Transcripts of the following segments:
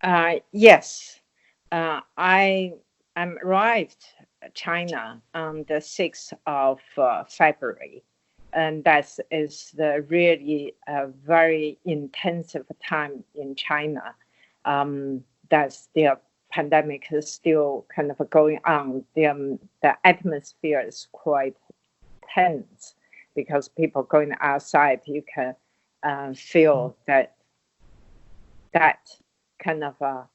Yes, I arrived China on the 6th of February, and that is the really very intensive time in China. That's the pandemic is still kind of going on. The atmosphere is quite tense because people going outside, you can feel that kind of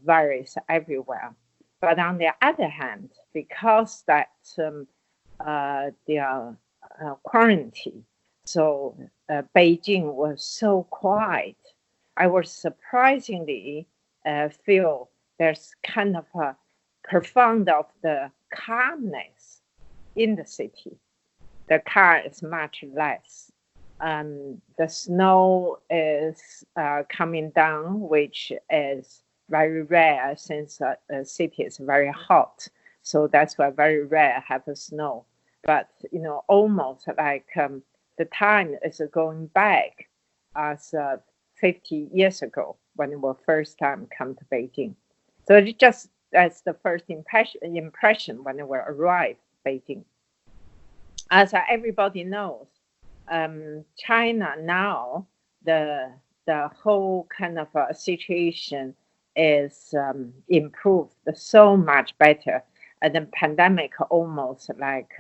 virus everywhere. But on the other hand, because that the quarantine, so Beijing was so quiet, I was surprisingly feel there's kind of a profound of the calmness in the city. The car is much less. The snow is coming down, which is very rare since the city is very hot. So that's why very rare have a snow. But almost like the time is going back as 50 years ago when we first time come to Beijing. So it just that's the first impression when we arrived Beijing. As everybody knows, China now the whole kind of situation is improved so much better, and the pandemic almost like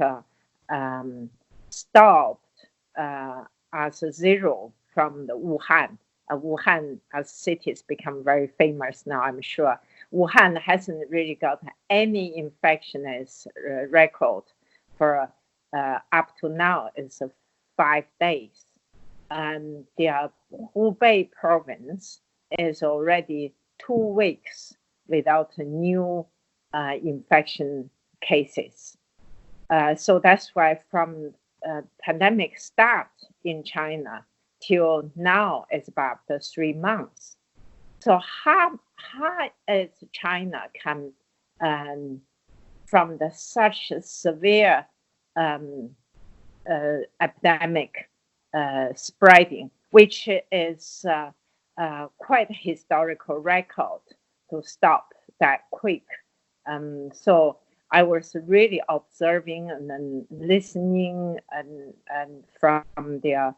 um, stopped as a zero from the Wuhan. Wuhan as cities become very famous now. I'm sure Wuhan hasn't really got any infectious record for up to now is 5 days. And the Hubei province is already 2 weeks without new infection cases. So that's why from pandemic start in China till now is about 3 months. So how is China come from the such severe um, epidemic spreading, which is quite a historical record to stop that quick. So I was really observing and then listening and from the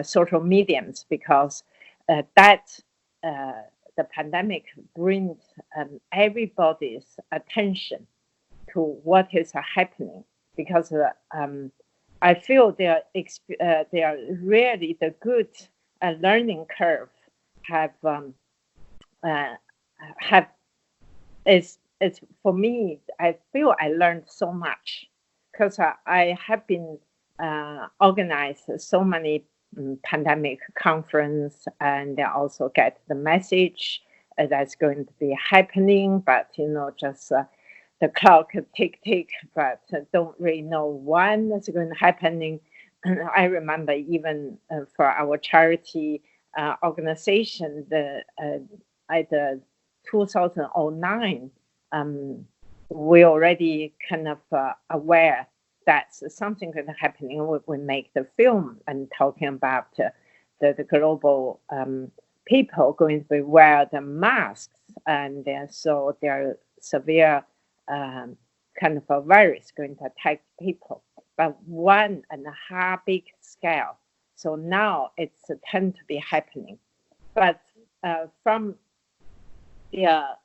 social mediums because that the pandemic brings everybody's attention to what is happening because I feel they are really the good learning curve have uh, have is it's for me. I feel I learned so much because I have been organized so many pandemic conference and I also get the message that's going to be happening, but just the clock tick tick, but don't really know when it's going to happen. I remember even for our charity organization, the at the 2009, um, we already kind of aware that something going to happening. We make the film and talking about the global people going to wear the masks, and so there are severe kind of a virus going to attack people, but 1.5 big scale. So now it's tend to be happening. But from the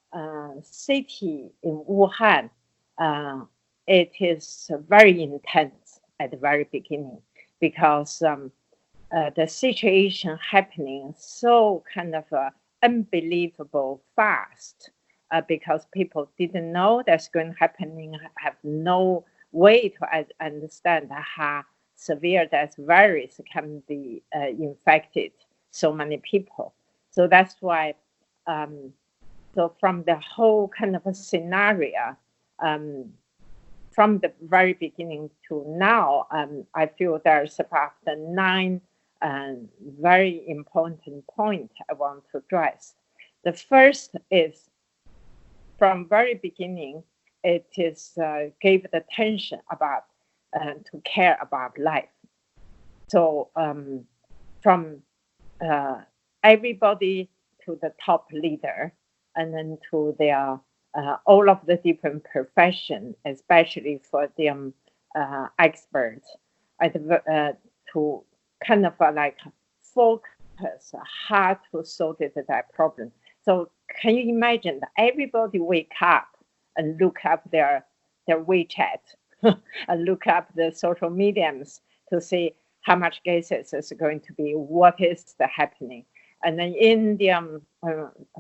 city in Wuhan, uh, it is very intense at the very beginning because the situation happening so kind of unbelievable fast because people didn't know that's going to happen, have no way to understand how severe that virus can be infected so many people. So that's why, um, so from the whole kind of a scenario, um, from the very beginning to now, I feel there's about the nine very important points I want to address. The first is from very beginning, it is gave the attention about to care about life. So from uh, everybody to the top leader, and then to their all of the different profession, especially for the experts, to kind of like focus how to solve that problem. So can you imagine that everybody wake up and look up their WeChat and look up the social mediums to see how much cases is going to be, what is the happening. And then in the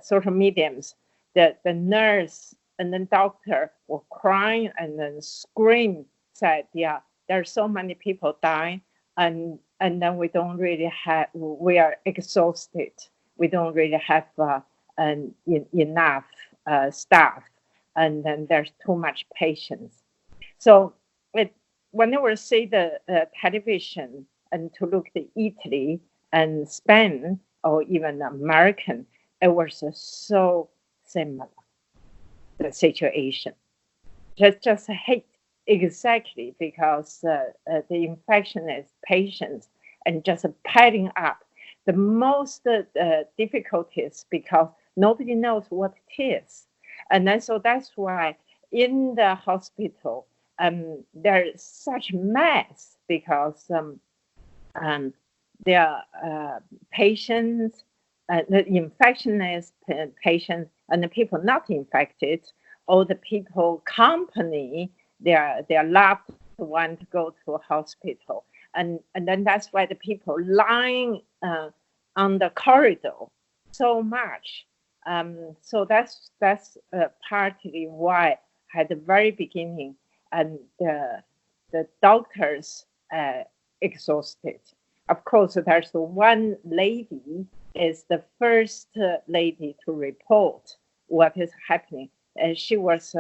social mediums, the nurse and then doctor were crying and then scream, said, yeah, there are so many people dying, and then we don't really have, we are exhausted. We don't really have enough staff, and then there's too much patience. So whenever I see the television and to look at Italy and Spain or even American, it was so similar, the situation. Just hate exactly because the infection is patients and just piling up. The most difficulties because nobody knows what it is. And then so that's why in the hospital, there's such mess because there are patients, the infectionist patients, and the people not infected, or the people accompany their loved one to go to a hospital, and then that's why the people lying on the corridor so much. So that's partly why at the very beginning, and the doctors exhausted. Of course, there's one lady is the first lady to report what is happening. She was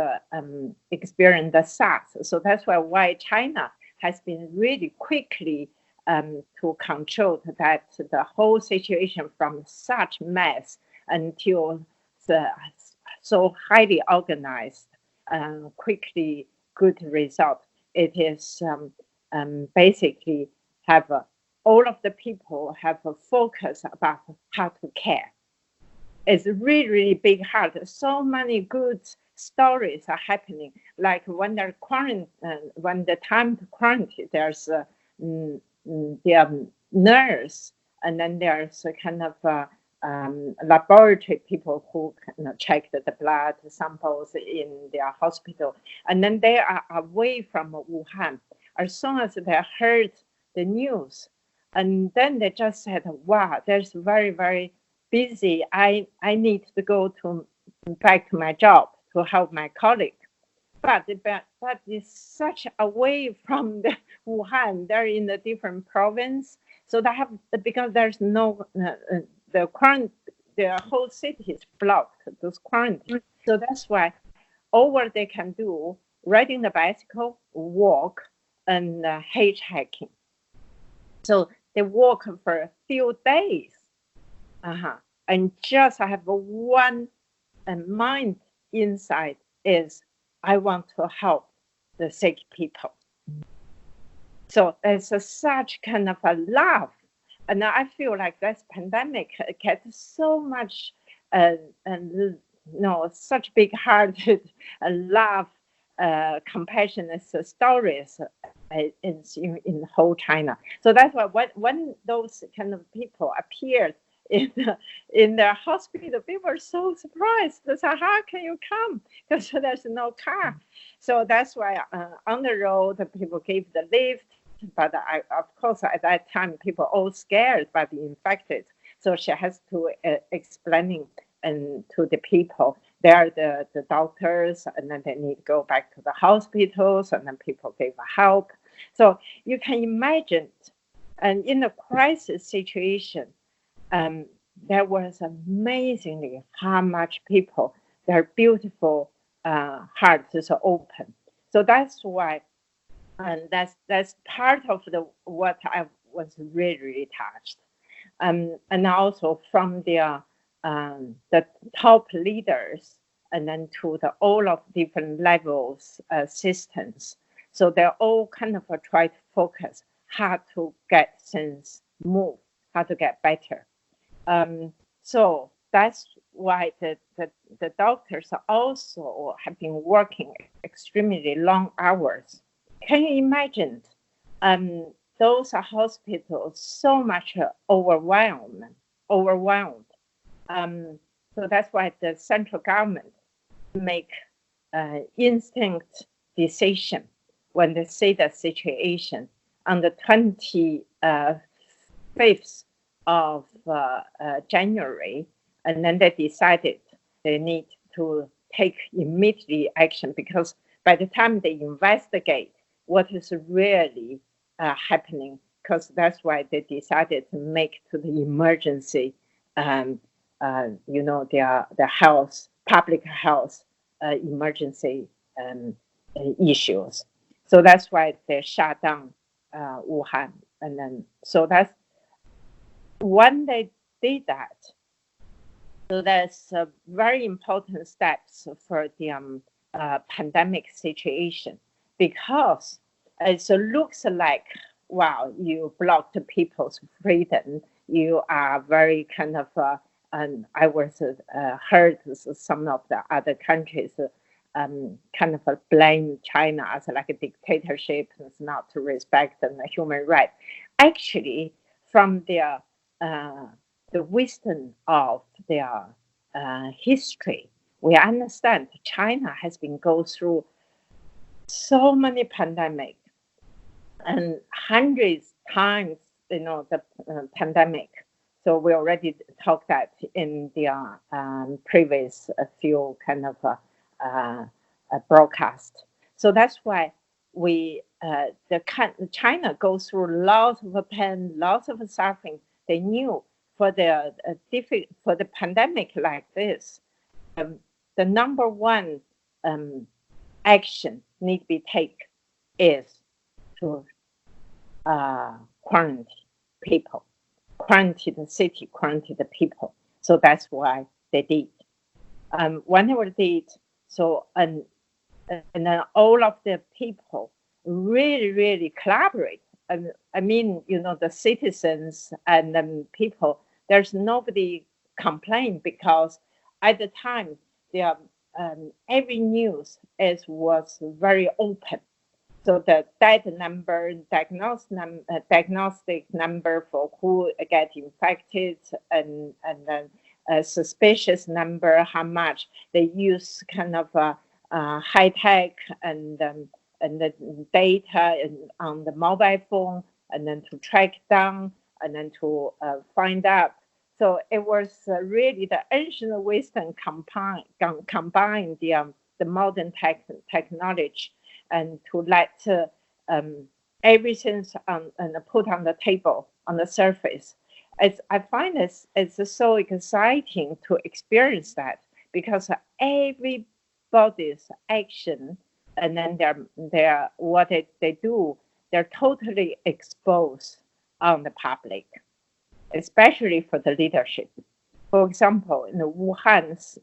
experiencing the SARS, so that's why China has been really quickly to control that the whole situation from such mess until so highly organized, quickly good result. It is basically have all of the people have a focus about how to care. It's really, really big heart. So many good stories are happening. Like when they're when the time to quarantine, there's the nurse, and then there's a kind of laboratory people who check the blood samples in their hospital, and then they are away from Wuhan. As soon as they heard the news, and then they just said, "Wow, that's very, very busy. I need to go back to my job to help my colleague." But it's such away from the Wuhan. They're in a different province, so they have, because there's no the whole city is blocked. Those quarantine. So that's why all what they can do: riding the bicycle, walk, and hitchhiking. So they walk for a few days, and just have one mind inside is, I want to help the sick people. So there's such kind of a love, and I feel like this pandemic gets so much, such big-hearted love, compassionate stories in the whole China. So that's why when those kind of people appeared in the hospital, people were so surprised. They said, "How can you come?" Because there's no car. So that's why on the road people gave the lift. But of course, at that time, people all scared by the infected. So she has to explaining to the people. They are the doctors, and then they need to go back to the hospitals, and then people gave help. So you can imagine, and in a crisis situation, there was amazingly how much people, their beautiful hearts is open. So that's why, and that's part of what I was really, really touched, and also from the top leaders, and then to the all of different levels assistants. So they're all kind of try to focus how to get things move, how to get better. So that's why the doctors also have been working extremely long hours. Can you imagine? Um, those are hospitals so much overwhelmed. Um, so that's why the central government make instinct decision when they see the situation on the 25th of January, and then they decided they need to take immediate action, because by the time they investigate what is really happening, because that's why they decided to make to the emergency, their health, public health emergency issues. So that's why they shut down Wuhan. And then, so that's when they did that. So that's very important steps for the pandemic situation, because it looks like, wow, you blocked people's freedom. You are very kind of, and I was heard some of the other countries kind of blame China as like a dictatorship, and not to respect the human rights. Actually, from uh, the wisdom of their history, we understand China has been go through so many pandemic, and hundreds times, the pandemic. So we already talked that in the previous few kind of broadcast. So that's why China goes through lots of pain, lots of suffering. They knew for the pandemic like this, the number one action need to be taken is to quarantine people, quarantine the city, quarantine the people. So that's why they did. Whenever they did, so and then all of the people really, really collaborate. I mean, the citizens and people, there's nobody complain, because at the time, the every news was very open. So the death number, diagnostic number for who get infected, and then suspicious number, how much they use kind of high tech and the data on the mobile phone, and then to track down, and then to find out. So it was really the ancient wisdom combined the modern technology, and to let everything and put on the table, on the surface. I find it's so exciting to experience that, because everybody's action, and then their what they do, they're totally exposed on the public, especially for the leadership. For example, in the Wuhan's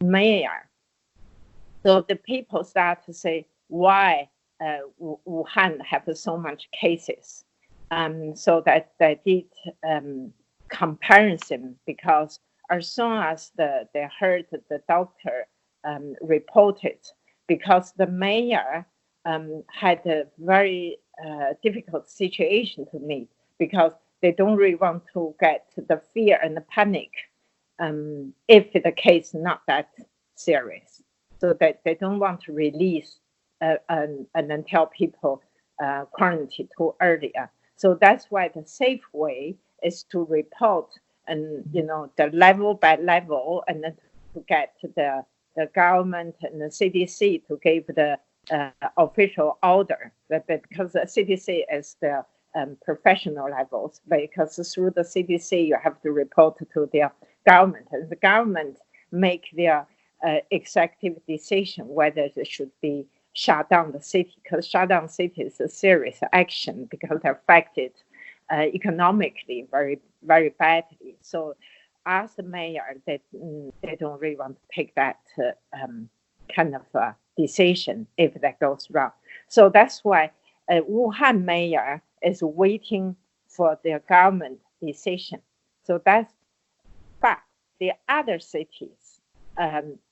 mayor, so the people start to say, why Wuhan have so much cases? So that they did comparison, because as soon as they heard the doctor reported, because the mayor had a very difficult situation to meet, because they don't really want to get the fear and the panic if the case not that serious. So that they don't want to release and then tell people quarantine too earlier. So that's why the safe way is to report, and the level by level, and then to get the government and the CDC to give the official order. Because the CDC is the professional levels, because through the CDC you have to report to the government, and the government make their executive decision whether it should be shut down the city, because shut down city is a serious action, because they're affected economically very, very badly. So as the mayor, they don't really want to take that kind of decision if that goes wrong. So that's why Wuhan mayor is waiting for the government decision. So that's fact. the other cities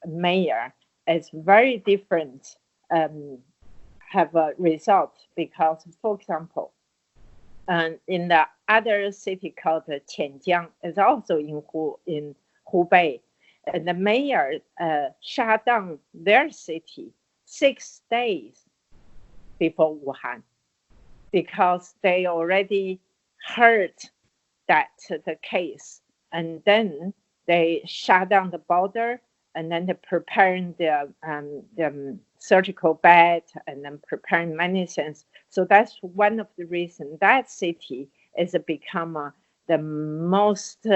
mayor is very different, have a result, because, for example, in the other city called Qianjiang, is also in Hubei, and the mayor shut down their city 6 days before Wuhan, because they already heard that the case, and then they shut down the border, and then they're preparing the surgical bed, and then preparing medicines. So that's one of the reasons that city is become the most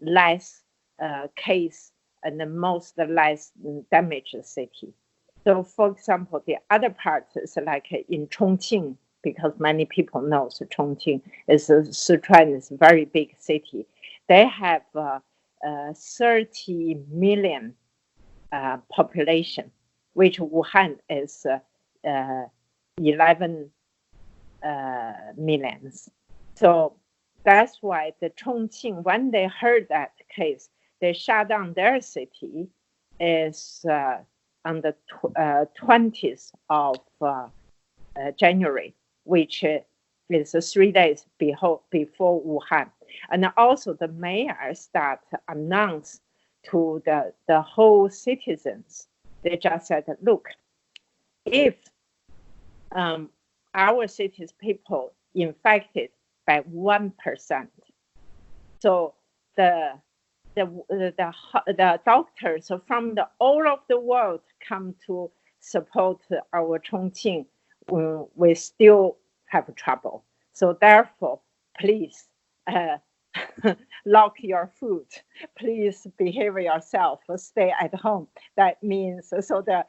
less case and the most less damaged city. So, for example, the other part is like in Chongqing, because many people know Chongqing is Sichuan is a very big city. They have 30 million population, which Wuhan is 11 millions. So that's why the Chongqing, when they heard that case, they shut down their city is on the 20th of January, which is 3 days before Wuhan. And also the mayor start announce to the whole citizens. They just said, look, if our city's people infected by 1%, so the doctors from all of the world come to support our Chongqing, we still have trouble. So therefore, please lock your food. Please behave yourself. Stay at home. That means, so the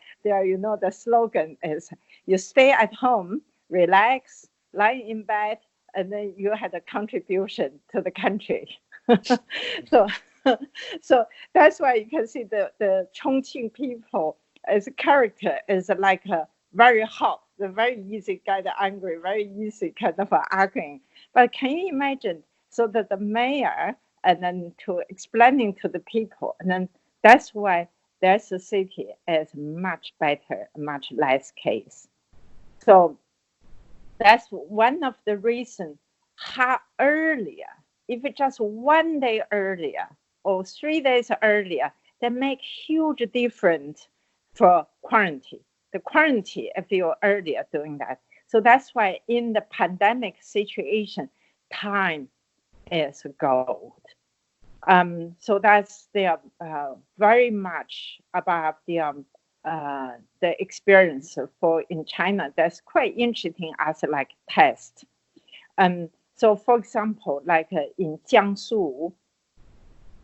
slogan is, you stay at home, relax, lie in bed, and then you had a contribution to the country. So that's why you can see the Chongqing people as a character is like a very hot, the very easy get angry, very easy kind of arguing. But can you imagine? So that the mayor and then to explaining to the people, and then that's why there's a city is much better, much less case. So that's one of the reasons how earlier, if it's just 1 day earlier or 3 days earlier, they make huge difference for quarantine. The quarantine, if you're earlier doing that. So that's why in the pandemic situation, time is gold. So that's the very much about the experience for in China. That's quite interesting as like test. So for example, like in Jiangsu,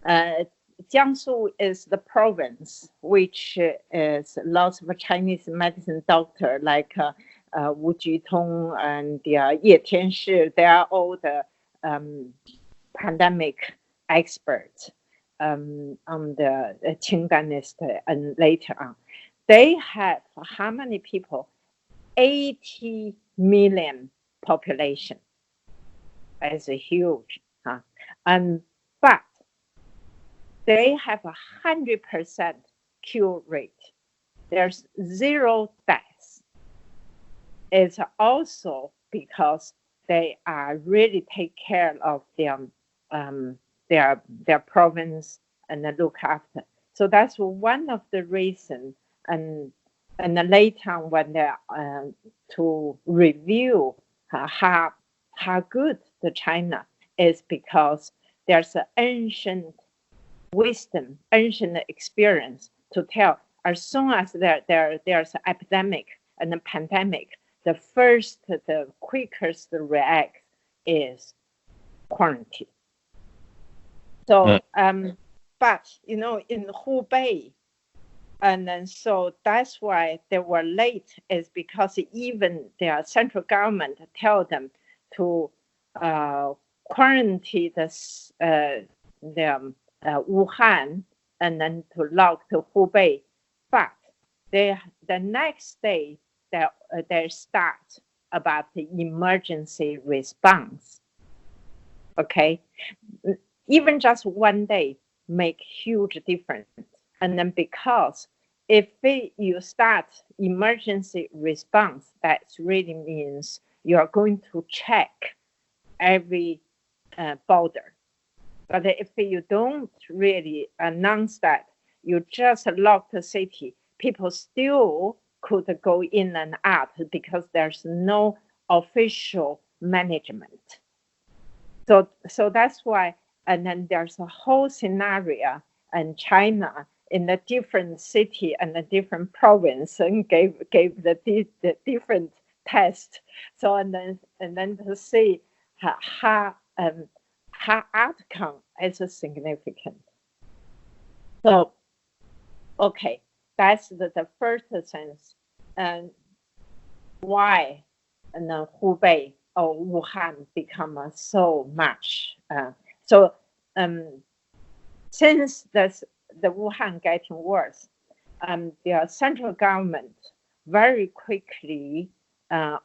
Jiangsu is the province which is lots of Chinese medicine doctor like Wu Jitong and Ye Tianshi. They are all the pandemic experts on the Qing dynasty and later on. They have how many people? 80 million population. It's huge. But they have 100% cure rate. There's 0 deaths. It's also because they are really take care of their province and then look after. So that's one of the reasons. And then later on when they to review how good the China is, because there's an ancient wisdom, ancient experience to tell. As soon as there's an epidemic and a pandemic, the quickest react is quarantine. So, but in Hubei, and then so that's why they were late, is because even their central government tell them to quarantine the Wuhan and then to lock to Hubei, but the next day they start about the emergency response. Okay, even just 1 day make huge difference. And then because if you start emergency response, that really means you are going to check every border. But if you don't really announce that, you just lock the city, people still could go in and out because there's no official management. So that's why, and then there's a whole scenario in China in the different city and the different province and gave the different test. So and then to see how outcome is significant. So okay, that's the first sense. And why and Hubei or Wuhan become so much. So since the Wuhan getting worse, the central government very quickly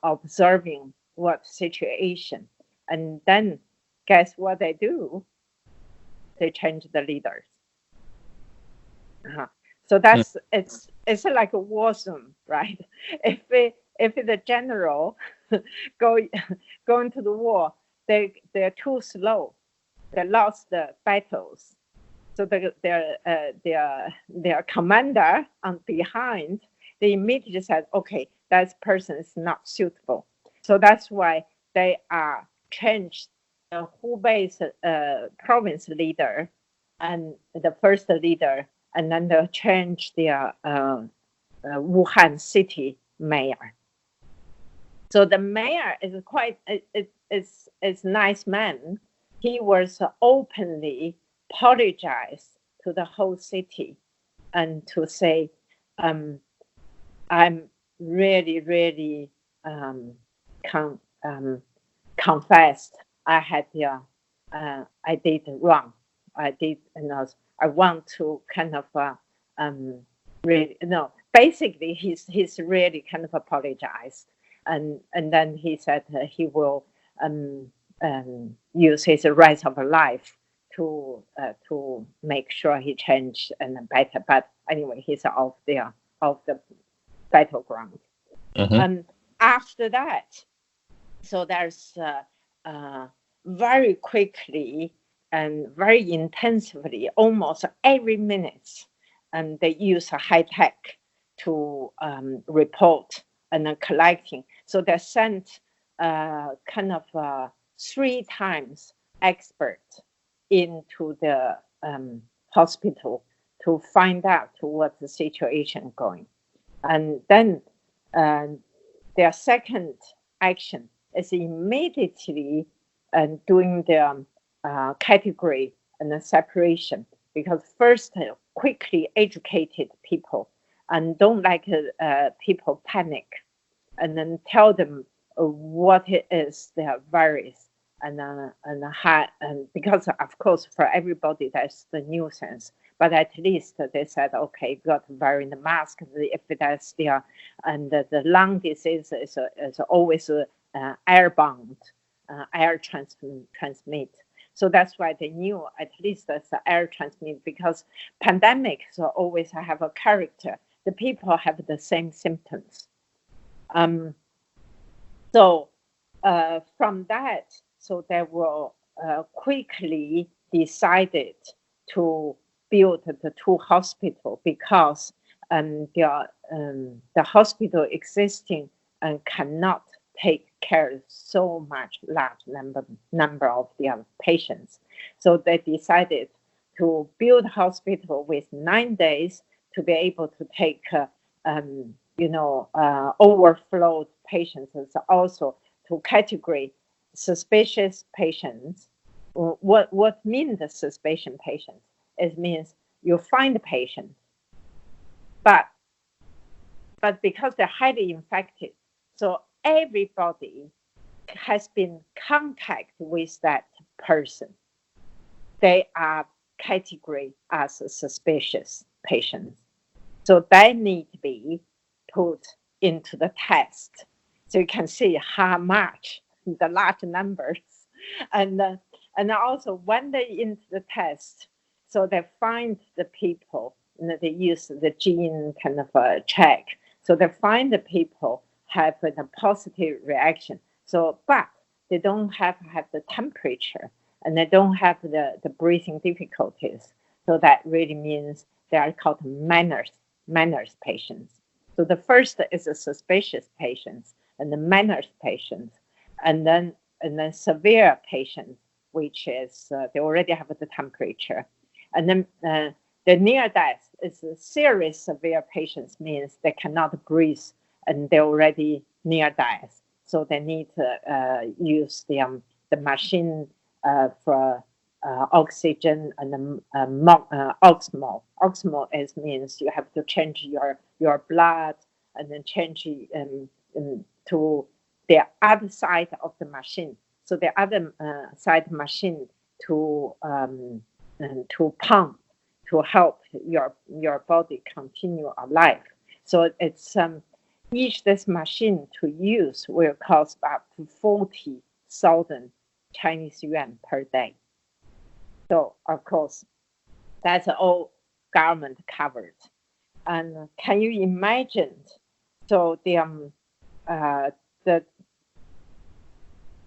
observing what situation, and then guess what they do? They change the leaders. So that's it's like a war zone, right? If the general go into the war, they're too slow. They lost the battles. So their commander on behind, they immediately said, okay, that person is not suitable. So that's why they are changed the Hubei's province leader and the first leader, and then they'll change the Wuhan city mayor. So the mayor is quite is nice man. He was openly apologized to the whole city and to say, I'm really confessed I had I did wrong. I did, I want to kind of really basically he's really kind of apologized, and then he said he will use his right of life to make sure he changed and better. But anyway, he's off the battleground. After that, so there's very quickly and very intensively, almost every minute, and they use a high tech to report and collecting. So they sent kind of 3 times expert into the hospital to find out what the situation going. And then their second action is immediately doing the category and the separation, because first quickly educated people and don't like people panic, and then tell them what it is their virus and how, and because of course for everybody that's the nuisance, but at least they said, okay, you got to wear the mask if that's there, and the lung disease is always airbound, air transmit. So that's why they knew at least that's the air transmit, because pandemics always have a character. The people have the same symptoms. So from that, so they will quickly decided to build the 2 hospitals, because the hospital existing and cannot take care of so much large number of their patients. So they decided to build a hospital with 9 days to be able to take overflowed patients, and also to category suspicious patients. What means the suspicious patients? It means you find the patient, but because they're highly infected, so everybody has been contact with that person, they are categorized as a suspicious patients. So they need to be put into the test, so you can see how much the large numbers, and also when they into the test, So they find the people, and they use the gene kind of check. So they find the people have a positive reaction. So, but they don't have the temperature, and they don't have the breathing difficulties. So that really means they are called manners patients. So the first is the suspicious patients and the manners patients, and then severe patients, which is they already have the temperature, and then the near death is serious severe patients, means they cannot breathe and they're already near death, so they need to use the machine for oxygen and Oxmo. Oxmo means you have to change your blood and then change to the other side of the machine. So the other side machine to pump to help your body continue alive. So it's each this machine to use will cost up to 40,000 Chinese yuan per day. So of course, that's all government covered. And can you imagine? So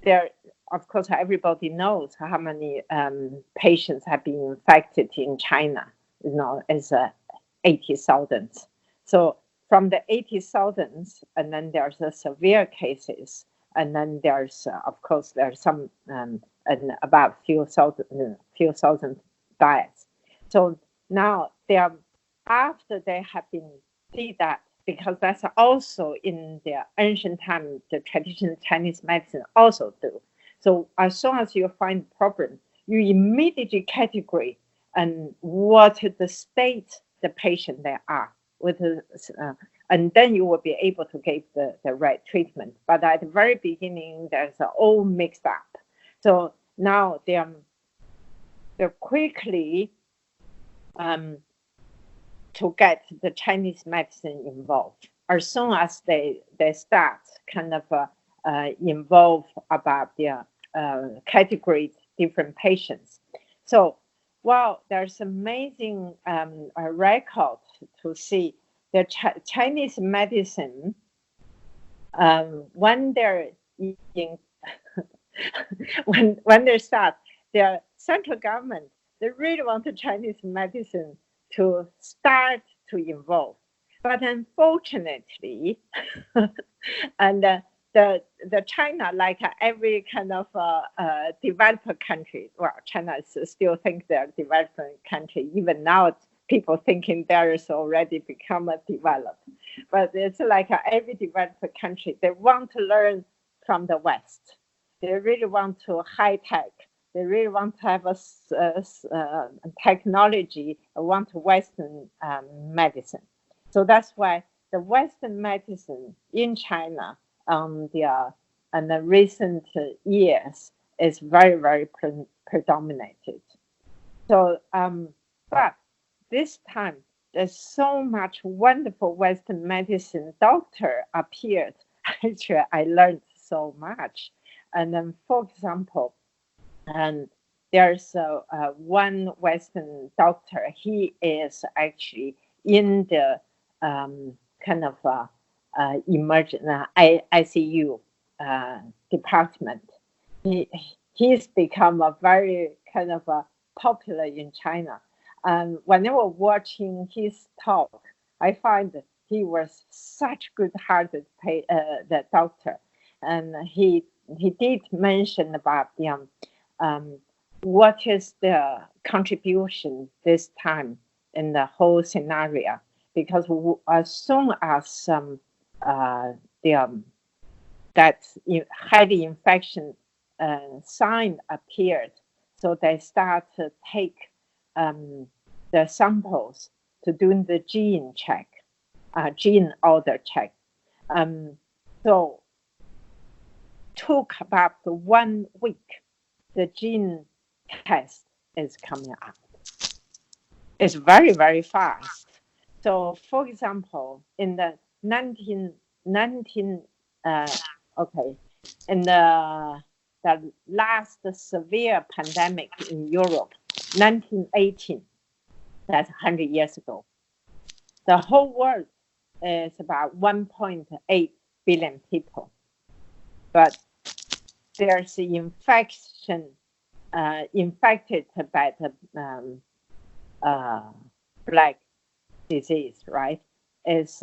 there, of course, everybody knows how many patients have been infected in China. It's 80,000. So from the 80,000, and then there's the severe cases, and then there's of course there's some and about few thousand deaths. So now after they have been did that, because that's also in the ancient time, the traditional Chinese medicine also do. So as soon as you find a problem, you immediately categorize and what the state the patient they are with, and then you will be able to give the right treatment. But at the very beginning, there's all mixed up. So now they're quickly to get the Chinese medicine involved. As soon as they start kind of involve about the category different patients. So wow, there's amazing record to see the Chinese medicine when they're in when they start, the central government, they really want the Chinese medicine to start to evolve. But unfortunately, and the China, like every kind of developed country, well, China still think they're a developed country. Even now, people thinking there is already become a developed. But it's like every developed country, they want to learn from the West. They really want to high tech. They really want to have a technology, want Western medicine. So that's why the Western medicine in China in the recent years is very, very predominated. So, but this time there's so much wonderful Western medicine doctor appeared. Actually, I learned so much. And then, for example, there's one Western doctor. He is actually in the kind of emergent ICU department. He's become a very kind of popular in China. Whenever watching his talk, I find that he was such good-hearted the doctor, and he did mention about what is the contribution this time in the whole scenario, because as soon as that highly infection sign appeared, so they start to take the samples to do the gene check, gene order check. So took about 1 week, the gene test is coming up. It's very, very fast. So, for example, in the in the last severe pandemic in Europe, 1918, That's 100 years ago. The whole world is about 1.8 billion people, but there's infected by the black disease, right? Is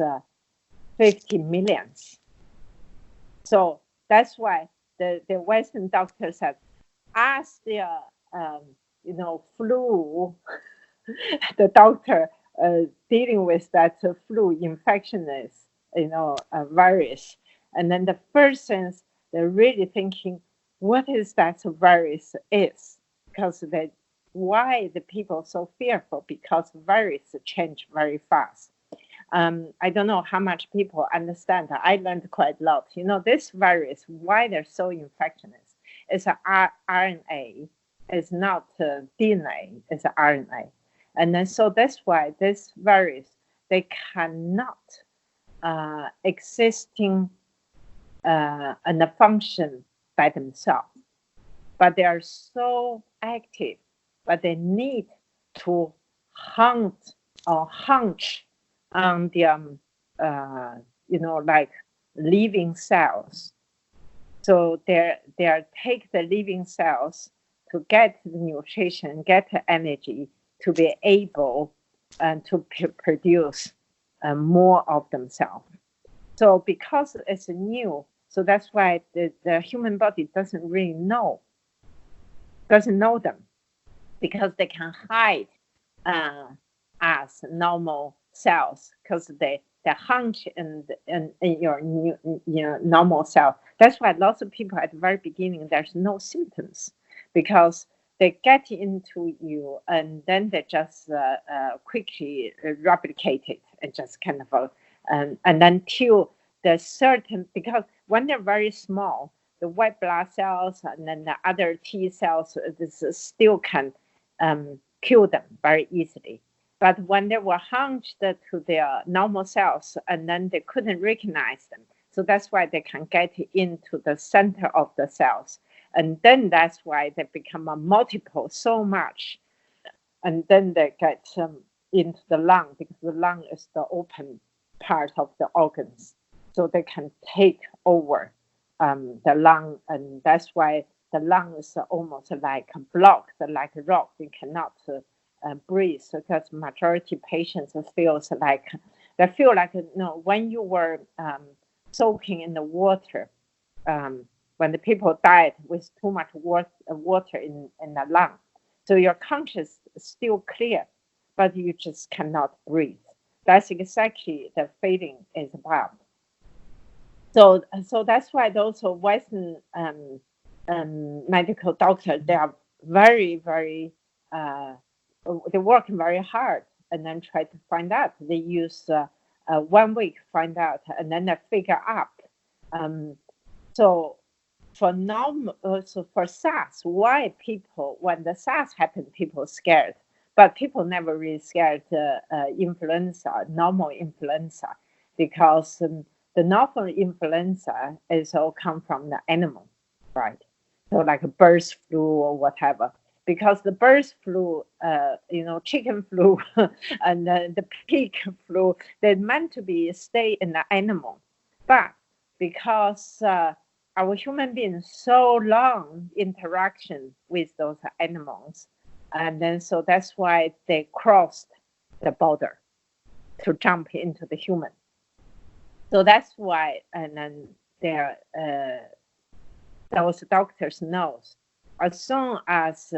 50 millions. So that's why the Western doctors have asked their flu, the doctor dealing with that flu infection is, a virus. And then the first things they're really thinking, what is that virus is? Because why the people so fearful? Because virus change very fast. I don't know how much people understand. I learned quite a lot. This virus, why they're so infectious, is an RNA. It's not DNA. It's an RNA. And then so that's why this virus, they cannot existing and function by themselves. But they are so active, but they need to hunt or hunch on the like living cells. So they take the living cells to get the nutrition, get the energy to be able to produce more of themselves. So because it's new, so that's why the human body doesn't know them, because they can hide as normal cells, because they hunch in your normal cell. That's why lots of people at the very beginning there's no symptoms, because they get into you and then they just quickly replicate it and just kind of and then till the certain, because when they're very small, the white blood cells and then the other T cells still can kill them very easily. But when they were hunched to their normal cells, and then they couldn't recognize them. So that's why they can get into the center of the cells. And then that's why they become a multiple so much. And then they get into the lung, because the lung is the open part of the organs. So they can take over the lung. And that's why the lung is almost like blocked, like a rock. You cannot breathe, because majority patients feel like when you were soaking in the water, when the people died with too much water in the lung, so your conscious is still clear, but you just cannot breathe. That's exactly the feeling is about. So that's why those Western medical doctors, they are very, very they work very hard and then try to find out. They use 1 week to find out, and then they figure out. So for SARS, why people, when the SARS happened, people scared, but people never really scared influenza, normal influenza, because the normal influenza is all come from the animal, right? So like a bird flu or whatever. Because the bird flu, chicken flu, and the pig flu, they're meant to be stay in the animal. But because our human beings so long interaction with those animals, and then so that's why they crossed the border to jump into the human. So that's why, and then those doctors knows. As soon as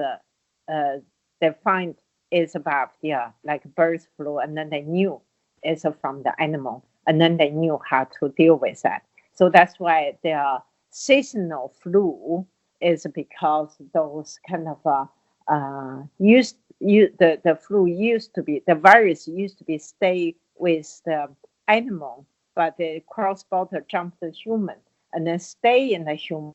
they find it's about like bird flu, and then they knew it's from the animal, and then they knew how to deal with that. So that's why their seasonal flu is because those kind of the flu used to be, the virus used to be stay with the animal, but the cross border jump the human and then stay in the human.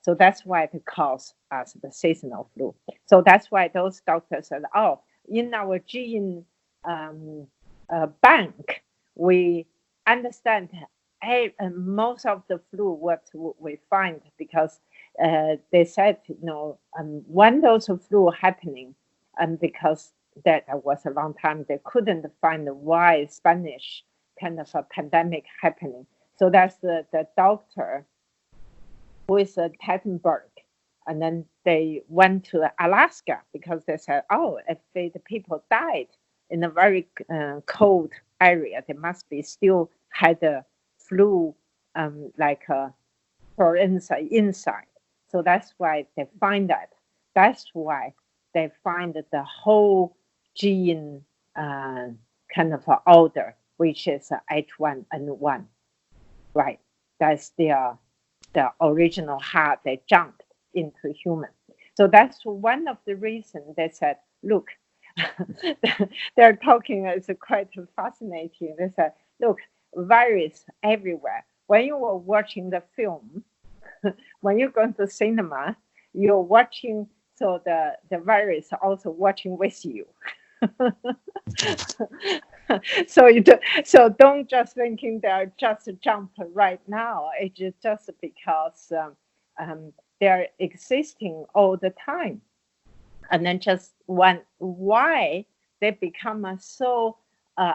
So that's why it calls us the seasonal flu. So that's why those doctors said, oh, in our gene bank, we understand most of the flu what we find, because they said, when those flu happening, and because that was a long time. They couldn't find why Spanish kind of a pandemic happening. So that's the doctor who is a Tettenberg. And then they went to Alaska because they said, oh, if the people died in a very cold area, they must be still had the flu, like for inside. So that's why they find that. That's why they find the whole gene kind of order, which is H1N1, right? That's the original how they jumped into human. So that's one of the reasons they said, look, they're talking, it's quite fascinating. They said, look, virus everywhere. When you were watching the film, when you go to cinema, you're watching, so the virus also watching with you. So don't just thinking they're just jump right now. It's just because they're existing all the time, and then just why they become so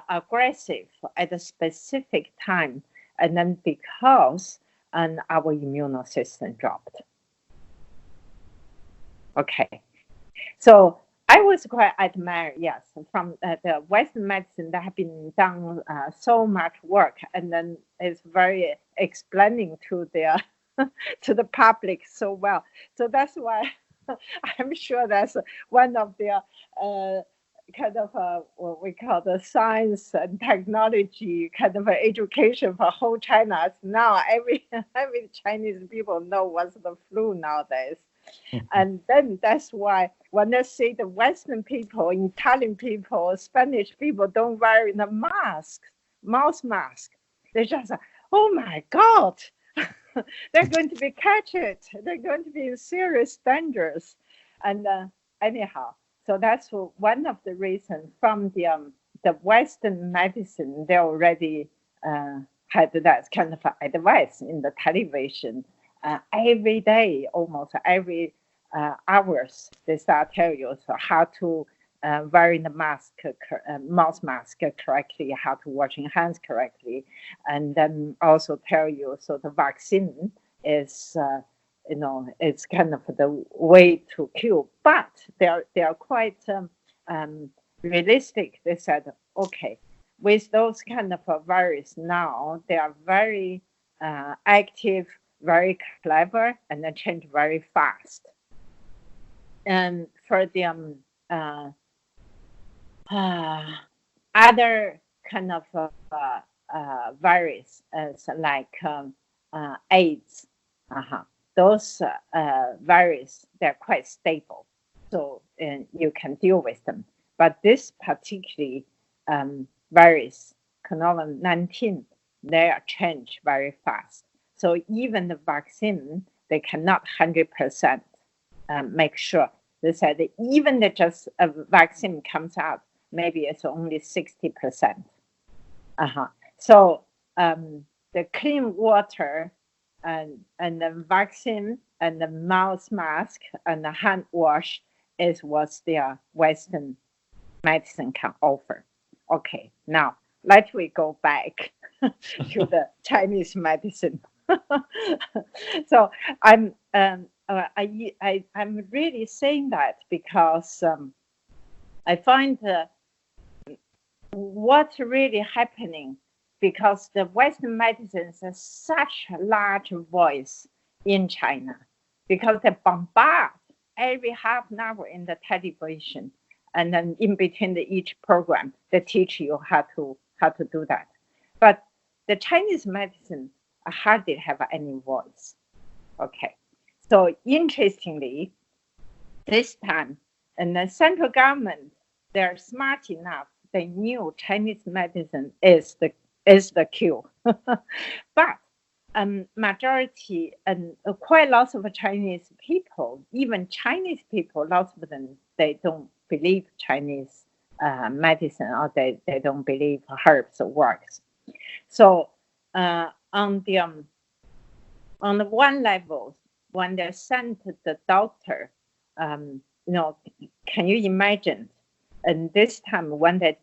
aggressive at a specific time, and then because our immune system dropped. Okay, so I was quite admired, yes, from the Western medicine that have been done so much work, and then it's very explaining to the to the public so well. So that's why I'm sure that's one of the kind of what we call the science and technology kind of education for whole China. Now every Chinese people know what's the flu nowadays. And then that's why when I see the Western people, Italian people, Spanish people don't wear the mask, mouth mask, they just say, oh my God, they're going to be catch it. They're going to be in serious dangers. And anyhow, so that's one of the reasons from the Western medicine, they already had that kind of advice in the television. Every day, almost every hours, they start tell you so how to wearing the mask, mouth mask correctly, how to washing hands correctly, and then also tell you so the vaccine is it's kind of the way to cure, but they are quite realistic. They said, okay, with those kind of a virus now, they are very active, very clever, and then change very fast. And for the other kind of virus, like AIDS, those viruses, they're quite stable, so you can deal with them. But this particular virus, COVID-19, they are changed very fast. So even the vaccine, they cannot 100% make sure. They said that even the just a vaccine comes out, maybe it's only 60%. So the clean water and the vaccine and the mouth mask and the hand wash is what the Western medicine can offer. Okay, now let me go back to the Chinese medicine. So I'm really saying that because I find what's really happening, because the Western medicine has such a large voice in China, because they bombard every half an hour in the television, and then in between each program, they teach you how to do that. But the Chinese medicine hardly have any voice. Okay, so interestingly, this time, and the central government, they're smart enough. They knew Chinese medicine is the cure, but majority and quite lots of Chinese people, even Chinese people, lots of them, they don't believe Chinese medicine, or they don't believe herbs works. So on the one level, when they sent the doctor, can you imagine And this time, when they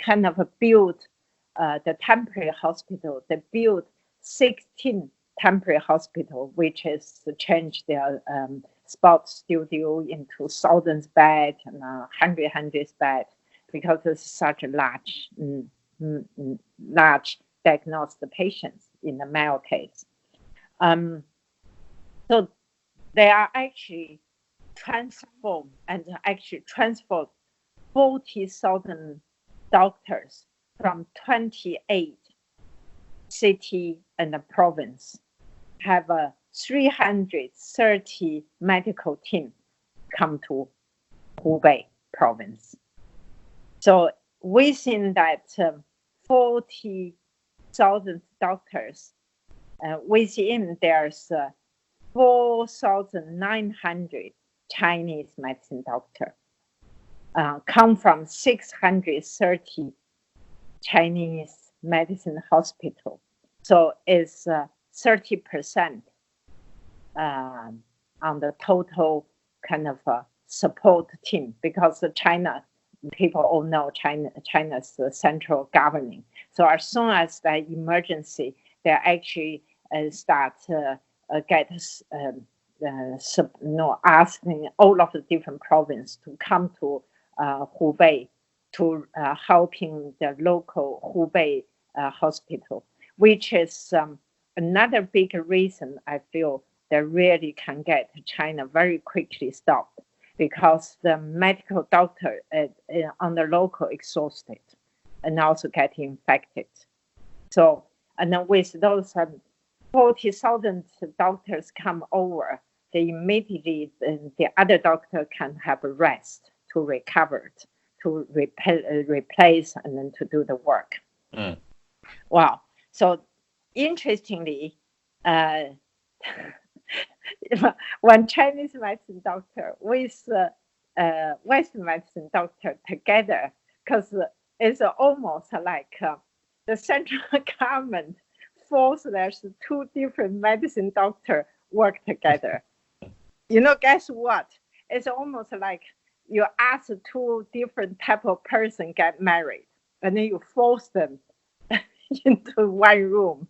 kind of built the temporary hospital, they built 16 temporary hospital, which is to change their sports studio into thousands bed and hundreds bed, because it's such a large diagnosed patients in the male case. So they are actually transformed 40,000 doctors from 28 city and the province, have a 330 medical team come to Hubei province. So within that 40,000 doctors, within there's 4,900 Chinese medicine doctor, come from 630 Chinese medicine hospital. So it's 30% on the total kind of support team, because China, people all know China's central governing. So as soon as the emergency, they actually start asking all of the different provinces to come to Hubei to helping the local Hubei hospital, which is another big reason I feel they really can get China very quickly stopped, because the medical doctor on the local exhausted and also get infected. So, and then with those 40,000 doctors come over, they immediately, the other doctor can have a rest to recover, to replace and then to do the work. Wow. So interestingly, when Chinese medicine doctor with Western medicine doctor together, because it's almost like the central government force there's two different medicine doctor work together. Guess what? It's almost like you ask two different type of person get married, and then you force them into one room.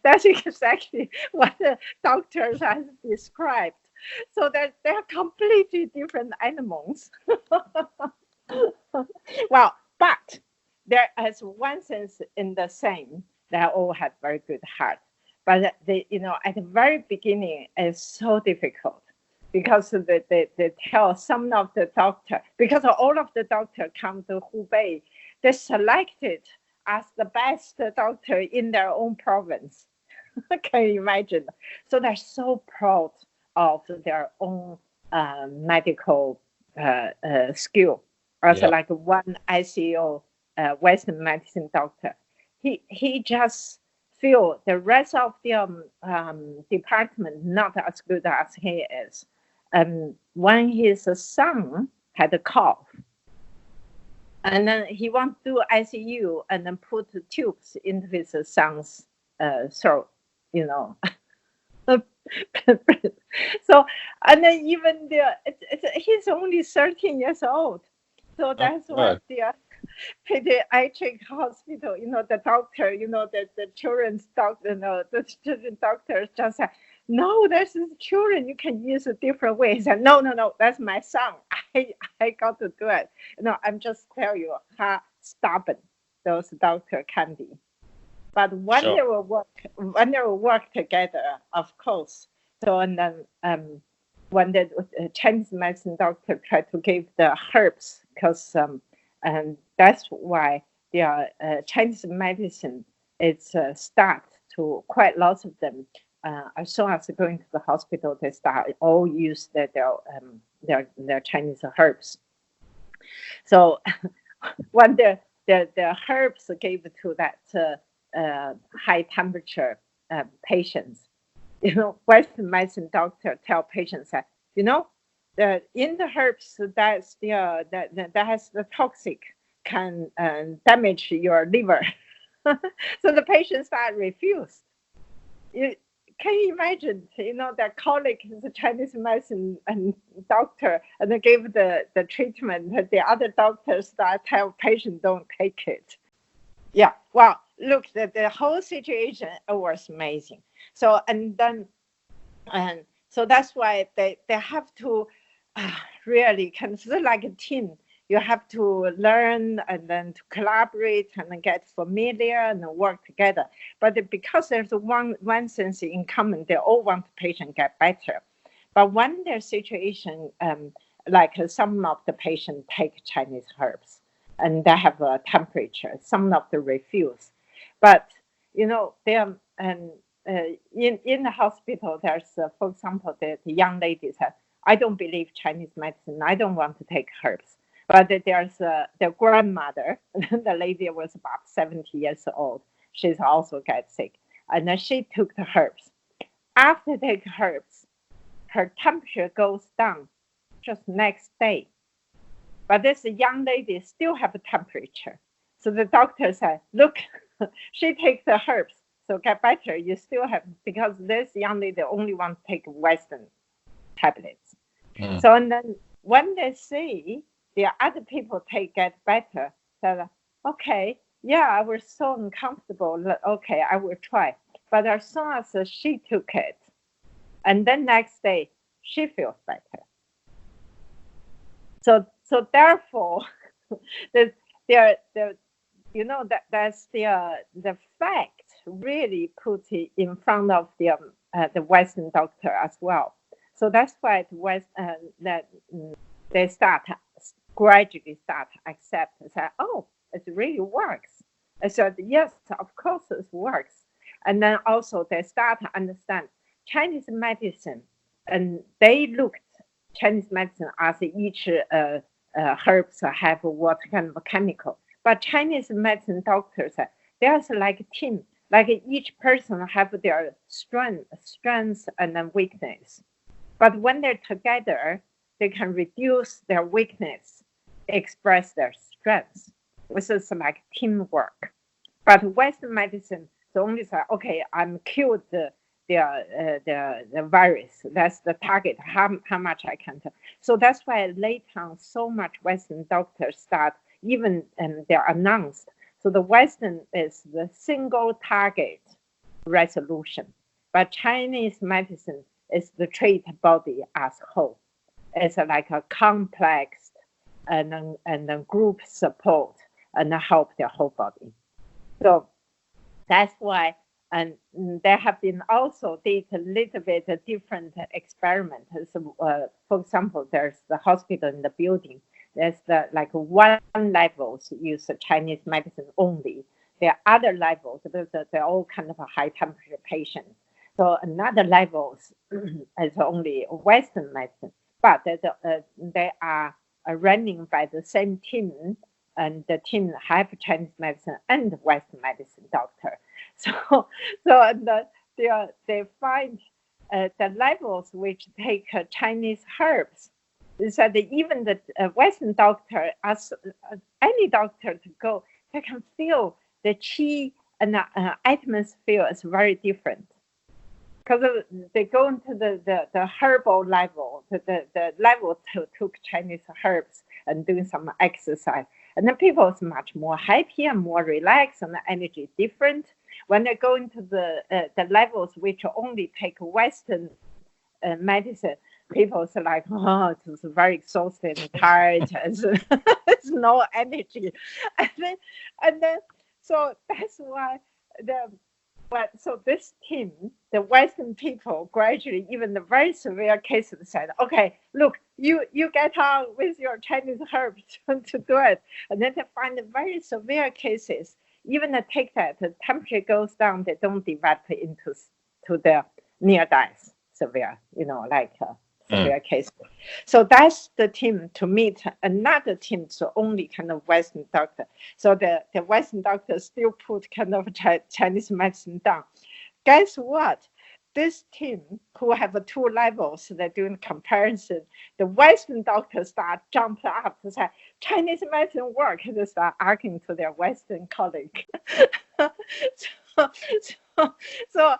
That's exactly what the doctors have described. So that they're completely different animals. Well, but there is one sense in the same, they all have very good heart. But they, at the very beginning, it's so difficult, because they tell some of the doctor, because all of the doctor come to Hubei, they're selected as the best doctor in their own province. Can you imagine? So they're so proud of their own medical skill. Also, like one ICU Western medicine doctor, he just feel the rest of the department not as good as he is. When his son had a cough, and then he wants to do ICU and then put tubes into his son's throat, So, and then even he's only 13 years old. So that's what the pediatric hospital, the doctor, the children's doctor, the children's doctors just said, no, that's the children. You can use a different way. He said, no, that's my son. I got to do it. I'm just tell you how stubborn those doctors can be. But when they will work together, of course. So, and then when the Chinese medicine doctor tried to give the herbs, because and that's why the Chinese medicine is start to quite lots of them. As soon as going to the hospital, they start all use their Chinese herbs. So when the herbs gave to that high temperature patients, Western medicine doctor tell patients that in the herbs that has the toxic can damage your liver. So the patients start refuse. can you imagine, their colleague is a Chinese medicine and doctor, and they give the treatment, the other doctors that tell patient don't take it. Yeah, well, look, the whole situation was amazing. So, so that's why they have to really consider like a team. You have to learn and then to collaborate and then get familiar and work together. But because there's one sense in common, they all want the patient get better. But when there's situation, like some of the patients take Chinese herbs and they have a temperature, some of them refuse. But, they are, in the hospital, there's, for example, the young lady said, I don't believe Chinese medicine. I don't want to take herbs. But there's their grandmother, the lady was about 70 years old. She's also got sick. And then she took the herbs. After taking herbs, her temperature goes down just next day. But this young lady still have a temperature. So the doctor said, look, she takes the herbs, so get better. You still have, because this young lady only wants to take Western tablets. So, and then when they see the other people get better, said, okay, yeah, I was so uncomfortable. Okay, I will try. But as soon as she took it, and then next day, she feels better. So therefore, that's the fact really put it in front of the Western doctor as well. So that's why that they gradually start to accept and say, oh, it really works. I said, yes, of course it works. And then also they start to understand Chinese medicine, and they looked Chinese medicine as each herbs have what kind of a chemical. But Chinese medicine doctors, there's like a team, like each person have their strengths and then weakness. But when they're together, they can reduce their weakness, express their strengths. This is like teamwork. But Western medicine, they only say, okay, I'm cured the virus. That's the target, how much I can tell. So that's why later on, so much Western doctors start, even they're announced. So the Western is the single target resolution. But Chinese medicine is the treat body as whole. It's like a complex and then group support and help the whole body. So that's why, and there have been also did a little bit different experiments. So, for example, there's the hospital in the building. There's the like one levels use Chinese medicine only. There are other levels, they're all kind of a high temperature patients. So another levels is only Western medicine, but they are running by the same team, and the team have Chinese medicine and Western medicine doctor. So they find the levels which take Chinese herbs. So that even the Western doctor, as any doctor to go, they can feel the qi and the atmosphere is very different. Because they go into the herbal level, the level to took Chinese herbs and doing some exercise. And then people is much more happy and more relaxed, and the energy is different. When they go into the levels which only take Western medicine, people are like, oh, it's very exhausted and tired, it's no energy. And then so that's why so this team, the Western people, gradually, even the very severe cases, said, okay, look, you get on with your Chinese herbs to do it. And then they find the very severe cases, even they take that, the temperature goes down, they don't develop into the near death severe, severe case. So that's the team to meet another team, so only kind of Western doctor. So the Western doctors still put kind of Chinese medicine down. Guess what? This team who have two levels, they're doing comparison. The Western doctors start jump up to say, Chinese medicine work. They start arguing to their Western colleague. so,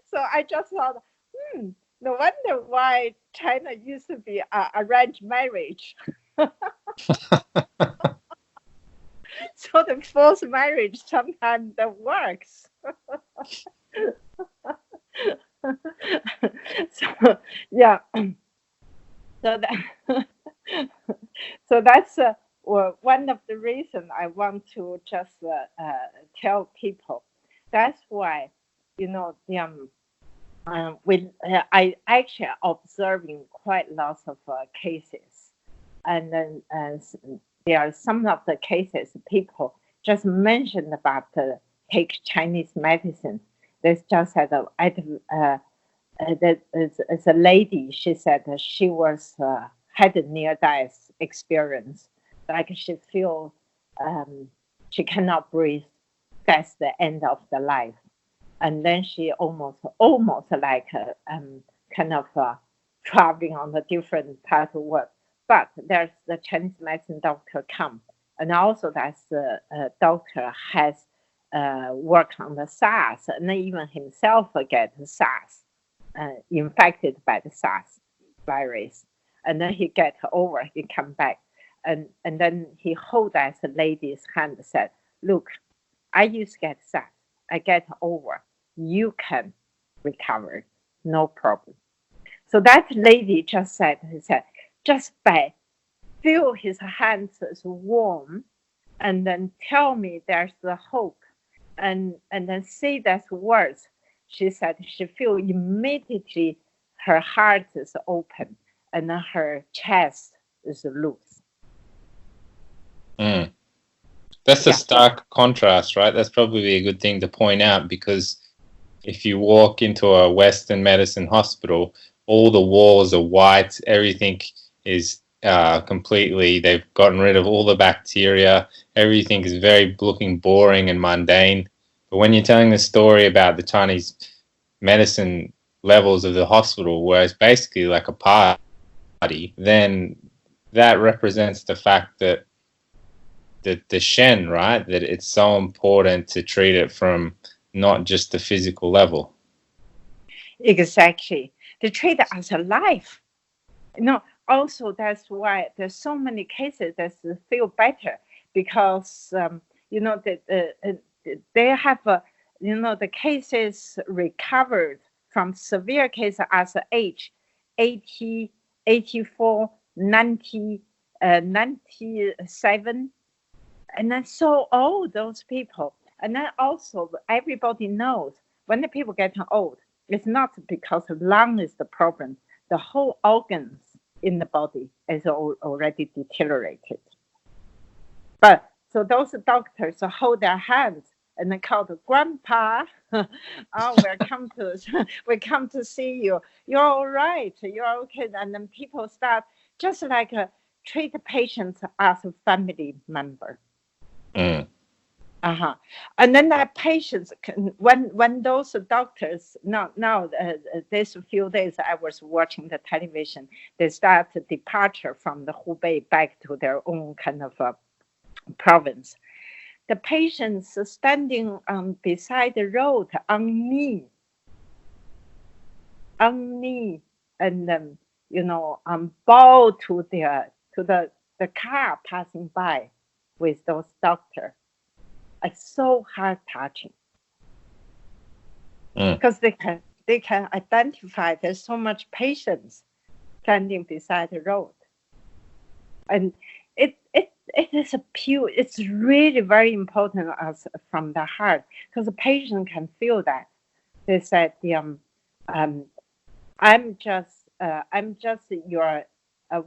so I just thought, no wonder why China used to be arranged marriage. So the forced marriage sometimes that works. So yeah, so that so that's one of the reasons I want to just tell people. That's why, I actually observing quite lots of cases, and then there are some of the cases people just mentioned about take Chinese medicine. There's just as a lady, she said that she was had a near-death experience, like she feel she cannot breathe. That's the end of the life, and then she almost like kind of traveling on a different path of work. But there's the Chinese medicine doctor come, and also that's the doctor has worked on the SARS, and even himself get SARS, infected by the SARS virus, and then he get over, he come back, and then he hold that lady's hand and said, "Look, I used to get SARS, I get over. You can recover, no problem." So that lady just said, just by feel his hands as warm, and then tell me there's the hope, and then say that words. She said she feel immediately her heart is open and then her chest is loose. That's a stark contrast, right? That's probably a good thing to point out, because if you walk into a Western medicine hospital, all the walls are white, everything is completely, they've gotten rid of all the bacteria, everything is very looking boring and mundane. But when you're telling the story about the Chinese medicine levels of the hospital, where it's basically like a party, then that represents the fact that the Shen, right, that it's so important to treat it from not just the physical level. Exactly. They treat it as a life. Also that's why there's so many cases that feel better, because they have the cases recovered from severe cases as age 80, 84, 90, 97, and then so all those people. And then also everybody knows when the people get old, it's not because the lung is the problem. The whole organs in the body is already deteriorated. But so those doctors hold their hands and then call the grandpa. Oh, we come to see you. You're all right. You're okay. And then people start just like treat the patients as a family member. And then that patients can, when those doctors now this few days I was watching the television, they start departure from the Hubei back to their own kind of province. The patients standing beside the road on knee, and bow to the car passing by with those doctors. It's so heart touching, because they can identify there's so much patience standing beside the road, and it is it's really very important as from the heart, because the patient can feel that. They said I'm just your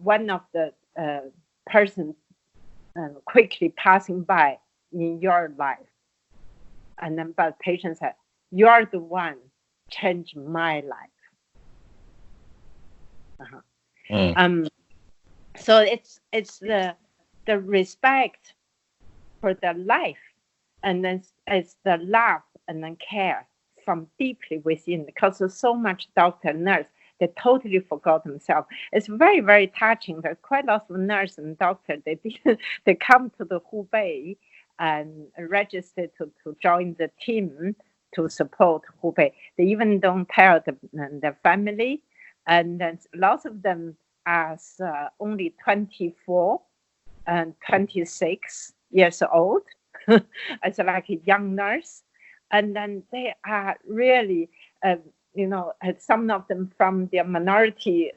one of the person quickly passing by in your life. And then but patient said, you're the one changed my life. So it's the respect for the life, and then it's the love and then care from deeply within, because there's so much doctor and nurse, they totally forgot themselves. It's very, very touching. There's quite a lot of nurse and doctor, they come to the Hubei and register to join the team, to support Hubei. They even don't tell the family, and then lots of them are only 24 and 26 years old as like a young nurse, and then they are really, some of them from the minority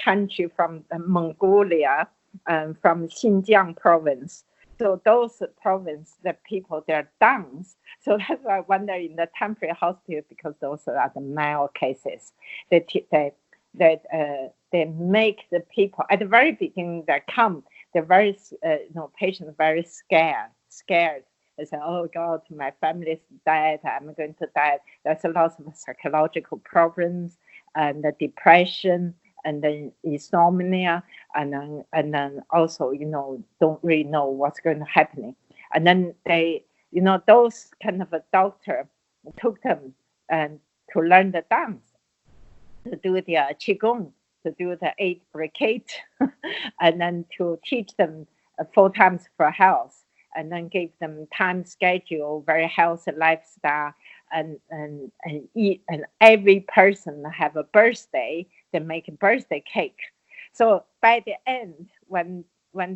country from Mongolia, from Xinjiang province. So those province, the people, they're downs. So that's why I wonder in the temporary hospital, because those are the male cases, they make the people at the very beginning that come, they're very, patients very scared. They say, oh God, my family's dead, I'm going to die. There's a lot of psychological problems and the depression and then insomnia, and then also, don't really know what's going to happen. And then they, those kind of a doctor took them and to learn the dance, to do the qigong, to do the outbreak, and then to teach them 4 times for health, and then give them time schedule, very healthy lifestyle, and eat. And every person have a birthday, they make a birthday cake. So by the end, when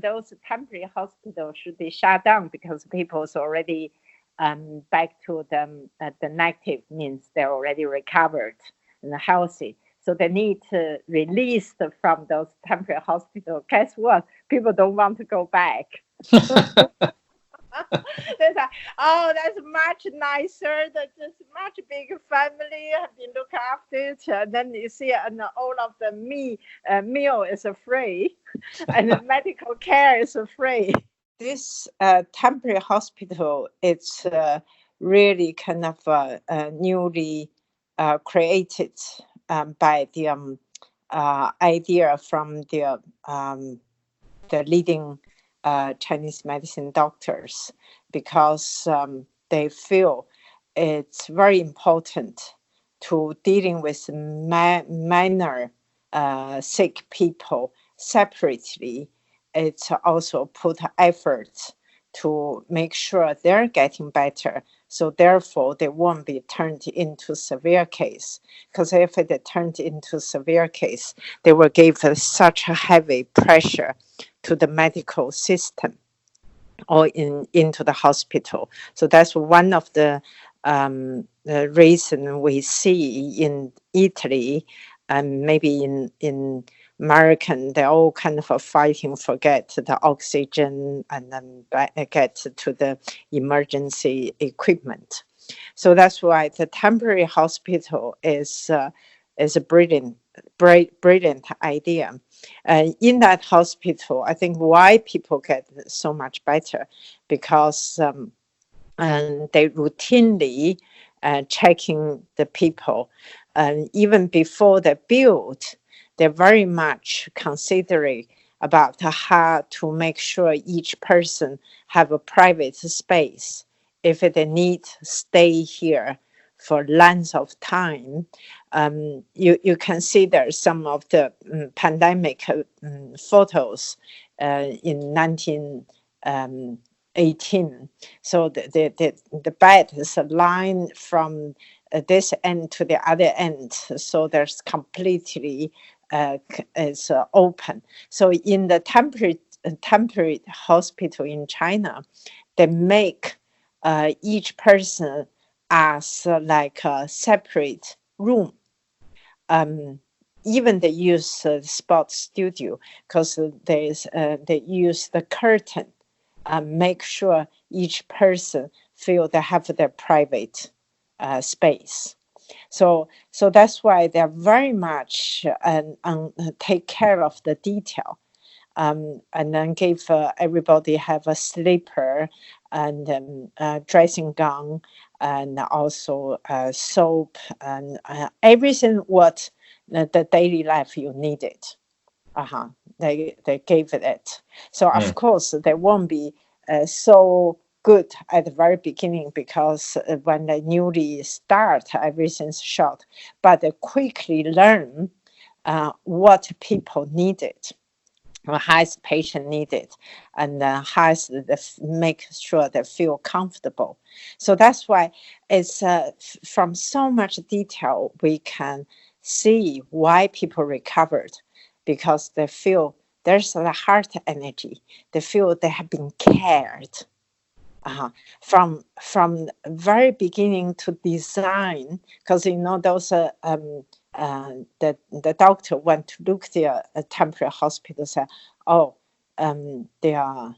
those temporary hospitals should be shut down because people's already back to the negative, means they're already recovered and healthy. So they need to release them from those temporary hospitals. Guess what? People don't want to go back. They say, oh, that's much nicer. That's just much bigger family. Have been looked after it. And then you see, and all of the meal is free, and the medical care is free. This temporary hospital, it's really kind of newly created by the idea from the leading Chinese medicine doctors, because they feel it's very important to dealing with minor sick people separately. It's also put effort to make sure they're getting better. So therefore, they won't be turned into severe case. Because if they turned into severe case, they will give such a heavy pressure to the medical system or into the hospital. So that's one of the reason we see in Italy, and maybe in American, they're all kind of fighting for get the oxygen and then get to the emergency equipment. So that's why the temporary hospital is a brilliant idea. In that hospital, I think why people get so much better, because they routinely checking the people, and even before they build, they're very much considering about how to make sure each person have a private space. If they need to stay here for length of time, you can see there's some of the pandemic photos in 1918. So the bed is aligned from this end to the other end, so there's completely is open. So in the temporary hospital in China, they make each person as like a separate room. Even they use spot studio, because they use the curtain, make sure each person feel they have their private space. So that's why they're very much take care of the detail, and then give everybody have a sleeper and dressing gown, and also soap and everything what the daily life you needed. They gave it. So of course they won't be so good at the very beginning, because when they newly start, everything's short. But they quickly learn what people needed. highest patient needed, and highest make sure they feel comfortable. So that's why it's from so much detail we can see why people recovered, because they feel there's the heart energy. They feel they have been cared. From very beginning to design, because those the doctor went to look their temporary hospital, said, oh, they are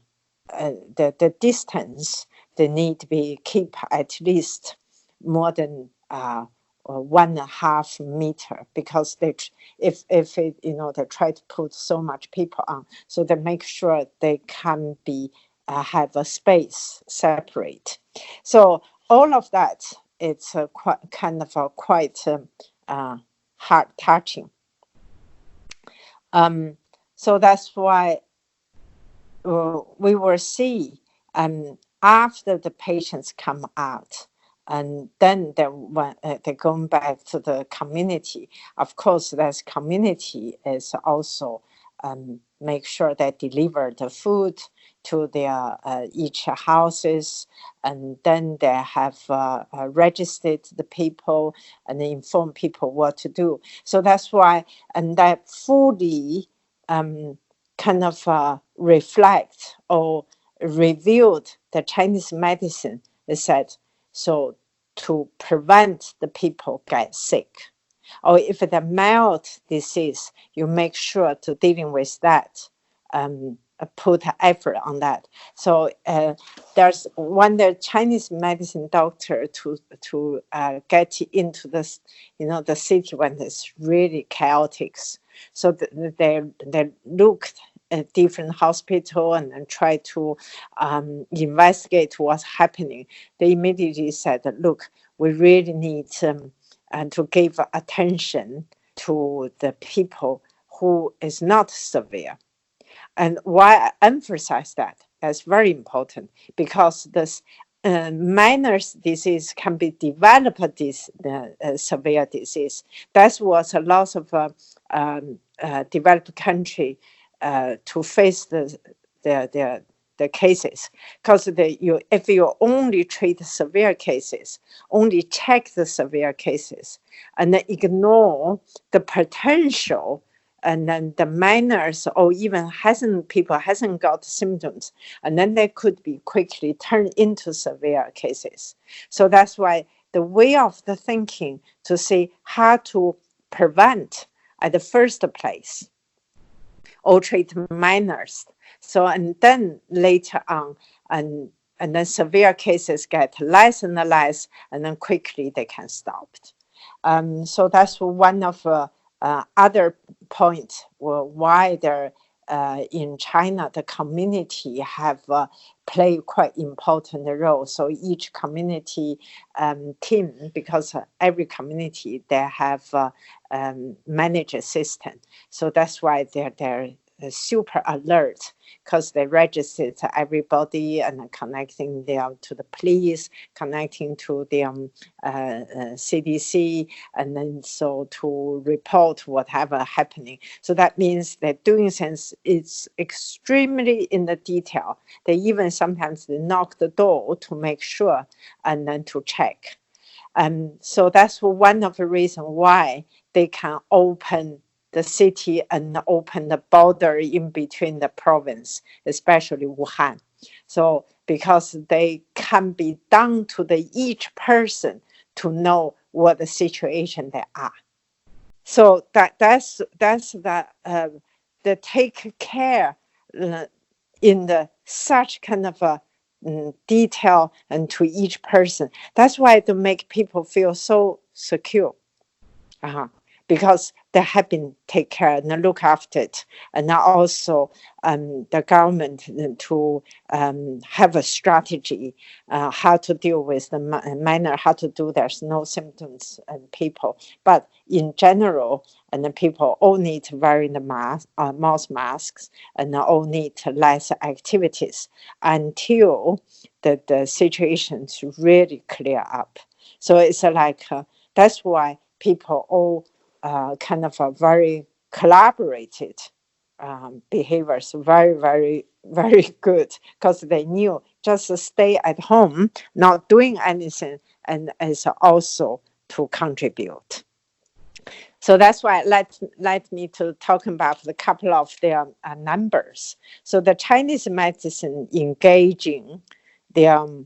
the distance they need to be keep at least more than 1.5 meter, because if it, they try to put so much people on, so they make sure they can be have a space separate. So all of that, it's quite kind of quite heart touching. So that's why we will see after the patients come out, and then they're going back to the community. Of course, this community is also make sure they deliver the food to their each houses, and then they have registered the people and inform people what to do. So that's why, and that fully kind of reflect or revealed the Chinese medicine. It said, so to prevent the people get sick, or if it's a mild disease, you make sure to dealing with that, put effort on that. So there's one the Chinese medicine doctor to get into this, the city when it's really chaotic. So they looked at different hospital and then try to investigate what's happening. They immediately said, look, we really need and to give attention to the people who is not severe. And why I emphasize that? That's very important, because this minor disease can be developed this severe disease. That's what a lot of developed country to face the cases, because if you only treat severe cases, only check the severe cases, and then ignore the potential, and then the minors or even people hasn't got symptoms, and then they could be quickly turned into severe cases. So that's why the way of the thinking to see how to prevent at the first place, or treat minors. So, and then later on, and then severe cases get less and less, and then quickly they can stop. So that's one of other points why they're in China, the community have played quite important role. So each community team, because every community they have manage a system. So that's why they're super alert, because they registered everybody and connecting them to the police, connecting to the CDC, and then so to report whatever happening. So that means they're doing things, it's extremely in the detail. They even sometimes they knock the door to make sure and then to check. So that's one of the reasons why they can open the city and open the border in between the province, especially Wuhan. So because they can be down to each person to know what the situation they are. So that's the take care in the such kind of a detail and to each person. That's why to make people feel so secure. Because they have been take care and look after it, and also the government to have a strategy how to deal with the minor, how to do there's no symptoms and people. But in general, and the people all need to wear the mouth masks, and all need less activities until the situations really clear up. So it's like that's why people all kind of very collaborated behaviors very, very, very good, because they knew just stay at home, not doing anything, and is also to contribute. So that's why let me to talk about a couple of their numbers. So the Chinese medicine engaging the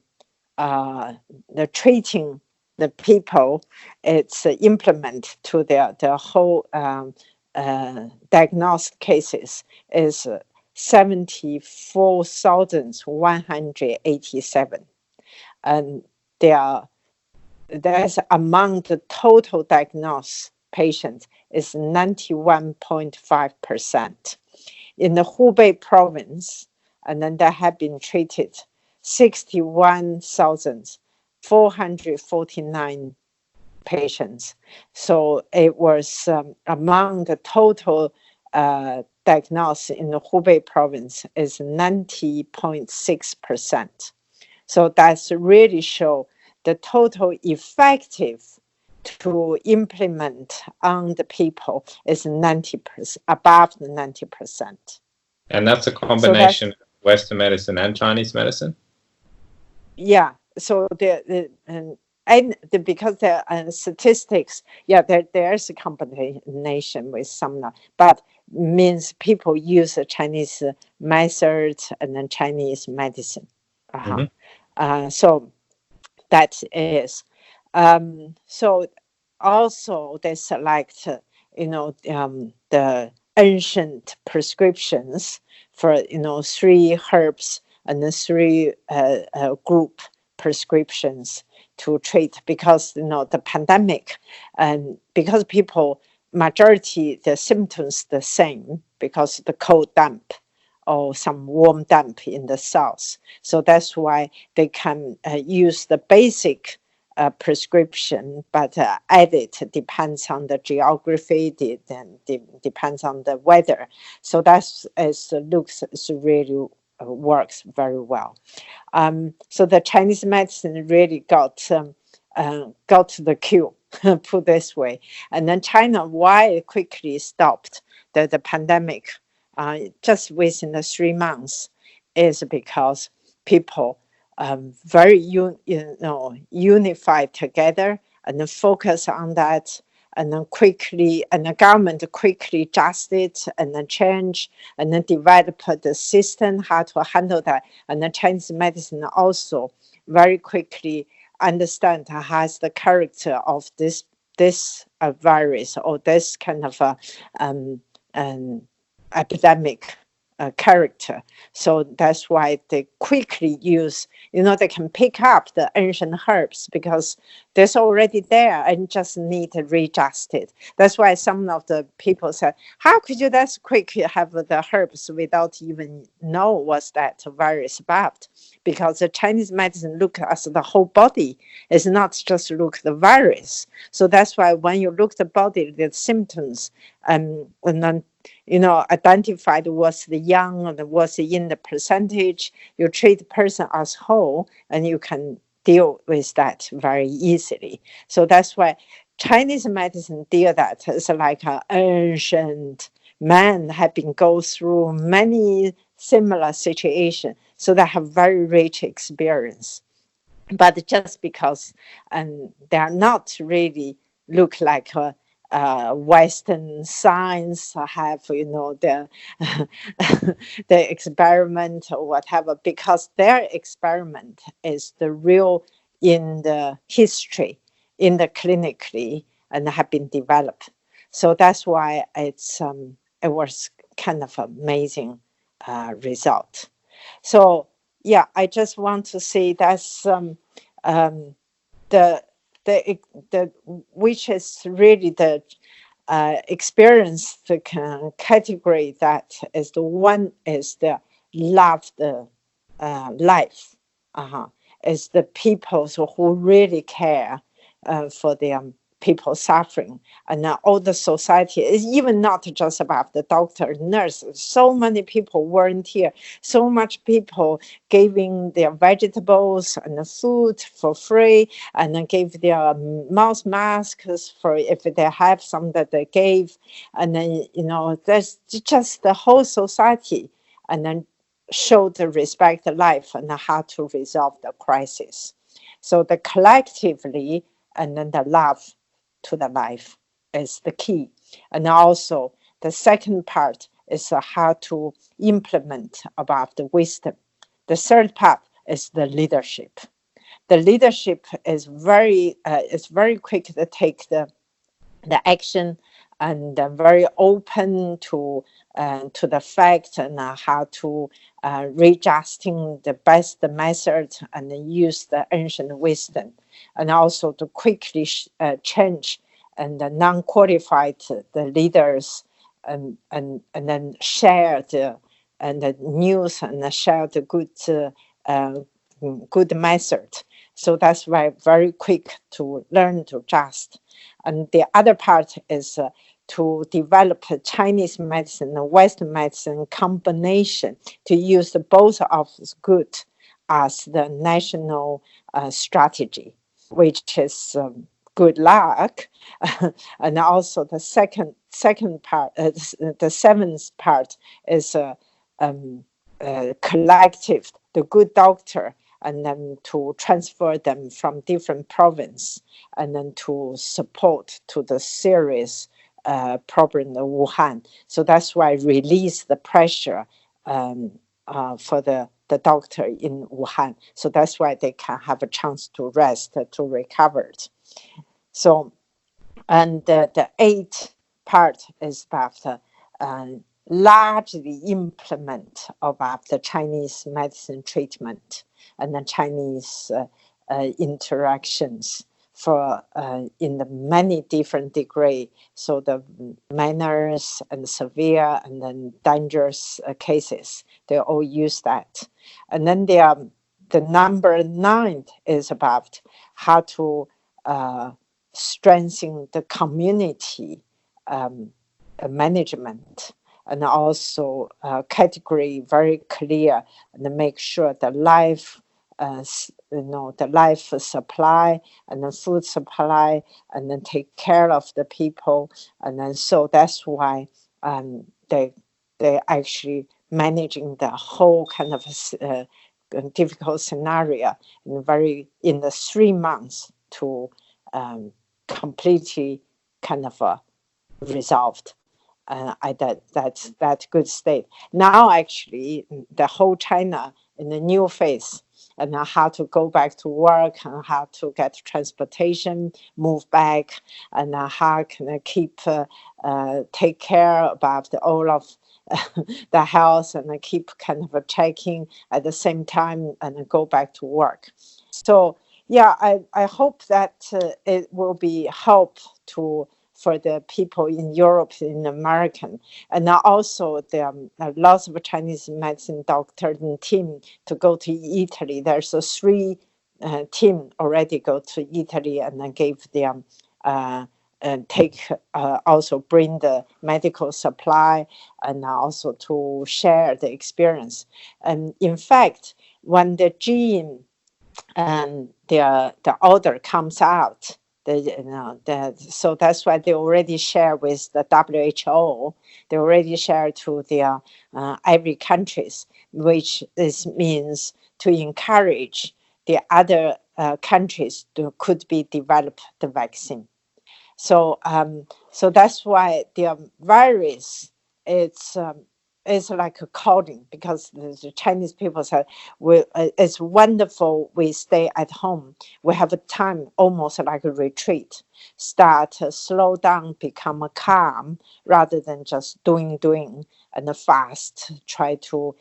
treating the people, it's implement to the whole diagnosed cases is 74,187, and there's among the total diagnosed patients is 91.5%. In the Hubei province, and then there have been treated 61,449 patients. So it was among the total diagnosed in the Hubei province is 90.6%. So that's really show the total effective to implement on the people is 90%, above the 90%. And that's a combination of Western medicine and Chinese medicine? Yeah. So because the statistics, yeah, there's a combination with some, but means people use the Chinese methods and then Chinese medicine. So that is. So also they select, the ancient prescriptions for, 3 herbs and the 3 group prescriptions to treat, because the pandemic, and because people majority the symptoms the same, because the cold damp or some warm damp in the south. So that's why they can use the basic prescription, but edit depends on the geography, depends on the weather. So that's looks really works very well. So the Chinese medicine really got the cure, put this way. And then China, why it quickly stopped the pandemic just within the 3 months, is because people very unified together and then focus on that, and then quickly, and the government quickly adjusted and then change and then develop the system how to handle that. And the Chinese medicine also very quickly understand has the character of this virus or this kind of epidemic character. So that's why they quickly use, they can pick up the ancient herbs because there's already there and just need to readjust it. That's why some of the people said, how could you that quickly have the herbs without even know what's that virus about? Because the Chinese medicine look at the whole body, it's not just look the virus. So that's why when you look the body, the symptoms, and then identified what's the young and what's in the percentage, you treat the person as whole, and you can deal with that very easily. So that's why Chinese medicine deal that is like an ancient man have been go through many similar situations, so they have very rich experience. But just because they are not really look like Western science have, the the experiment or whatever, because their experiment is the real in the history, in the clinically, and have been developed. So that's why it was kind of amazing result. So yeah, I just want to say that's the which is really the experience, the category that is the one is the love the life, is the people who really care for their people suffering, and all the society is even not just about the doctor, nurse. So many people volunteer, so much people giving their vegetables and the food for free, and then gave their mouth masks for if they have some that they gave, and then there's just the whole society, and then show the respect the life and how to resolve the crisis. So the collectively and then the love to the life is the key. And also the second part is how to implement about the wisdom. The third part is the leadership. The leadership is very quick to take the action, and very open to the fact, and how to readjusting the best method and use the ancient wisdom, and also to quickly change and the non-qualified the leaders, and then share the news, and share the good method. So that's why very quick to learn to adjust. And the other part is to develop Chinese medicine and Western medicine combination, to use both of good as the national strategy, which is good luck. And also the second part, the seventh part is collective, the good doctor, and then to transfer them from different province, and then to support to the serious problem in Wuhan. So that's why release the pressure for the doctor in Wuhan. So that's why they can have a chance to rest, to recover. So, and the eighth part is about largely implement about the Chinese medicine treatment and the Chinese interactions for in the many different degree. So the minors and severe and then dangerous cases, they all use that. And then the number 9 is about how to strengthen the community management, and also category very clear, and make sure the life, the life supply and the food supply, and then take care of the people, and then so that's why they actually managing the whole kind of difficult scenario in the 3 months to completely kind of resolved. That's that good state. Now actually the whole China in the new phase, and how to go back to work, and how to get transportation, move back, and how can I keep take care about all of the health, and I keep kind of checking at the same time, and go back to work. So yeah, I hope that it will be help for the people in Europe, in American, and also there are lots of Chinese medicine doctors and team to go to Italy. There's a 3 team already go to Italy, and then gave them and take also bring the medical supply, and also to share the experience. And in fact, when the gene and the order comes out, so that's why they already share with the WHO. They already share to their every countries, which this means to encourage the other countries to could be develop the vaccine. So so that's why the virus, it's like a calling, because the Chinese people said, it's wonderful we stay at home. We have a time almost like a retreat, start slow down, become a calm, rather than just doing and fast, try to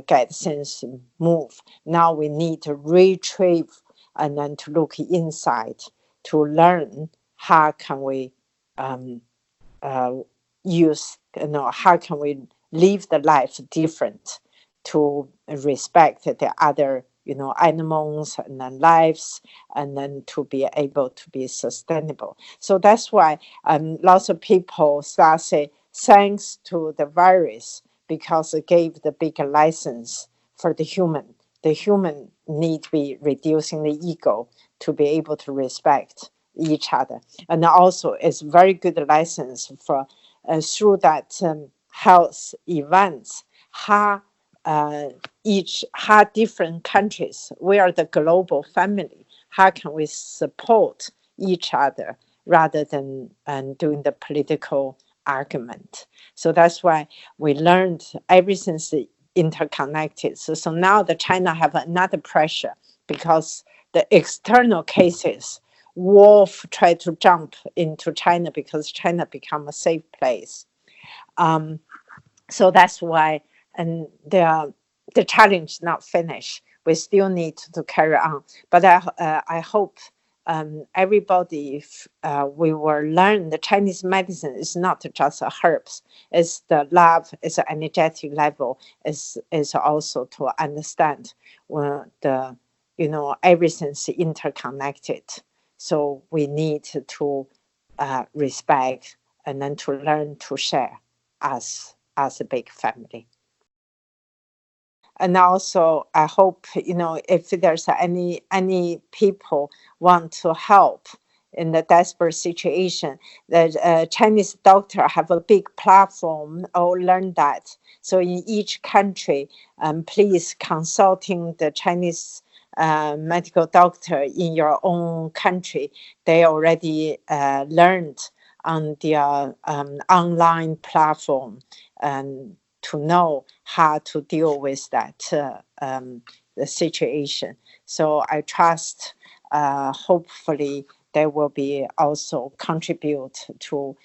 get things move. Now we need to retrieve, and then to look inside, to learn how can we use, how can we live the life different, to respect the other animals and then lives, and then to be able to be sustainable. So that's why lots of people start say thanks to the virus, because it gave the bigger license for the human. The human need to be reducing the ego to be able to respect each other. And also it's very good license for through that health events, how how different countries, we are the global family, how can we support each other rather than doing the political argument. So that's why we learned everything's interconnected. So now the China have another pressure, because the external cases, wolf try to jump into China because China become a safe place. So that's why, and the challenge is not finished. We still need to carry on. But I hope everybody, we will learn the Chinese medicine is not just herbs. It's the love, it's an energetic level. Is also to understand the everything's interconnected. So we need to respect, and then to learn to share as a big family. And also, I hope, if there's any people want to help in the desperate situation, that Chinese doctor have a big platform or learn that. So in each country, please consulting the Chinese medical doctor in your own country. They already learned on their online platform, and to know how to deal with that the situation. So I trust, hopefully, they will be also contribute to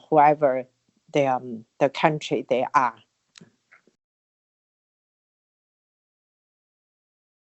whoever the country they are.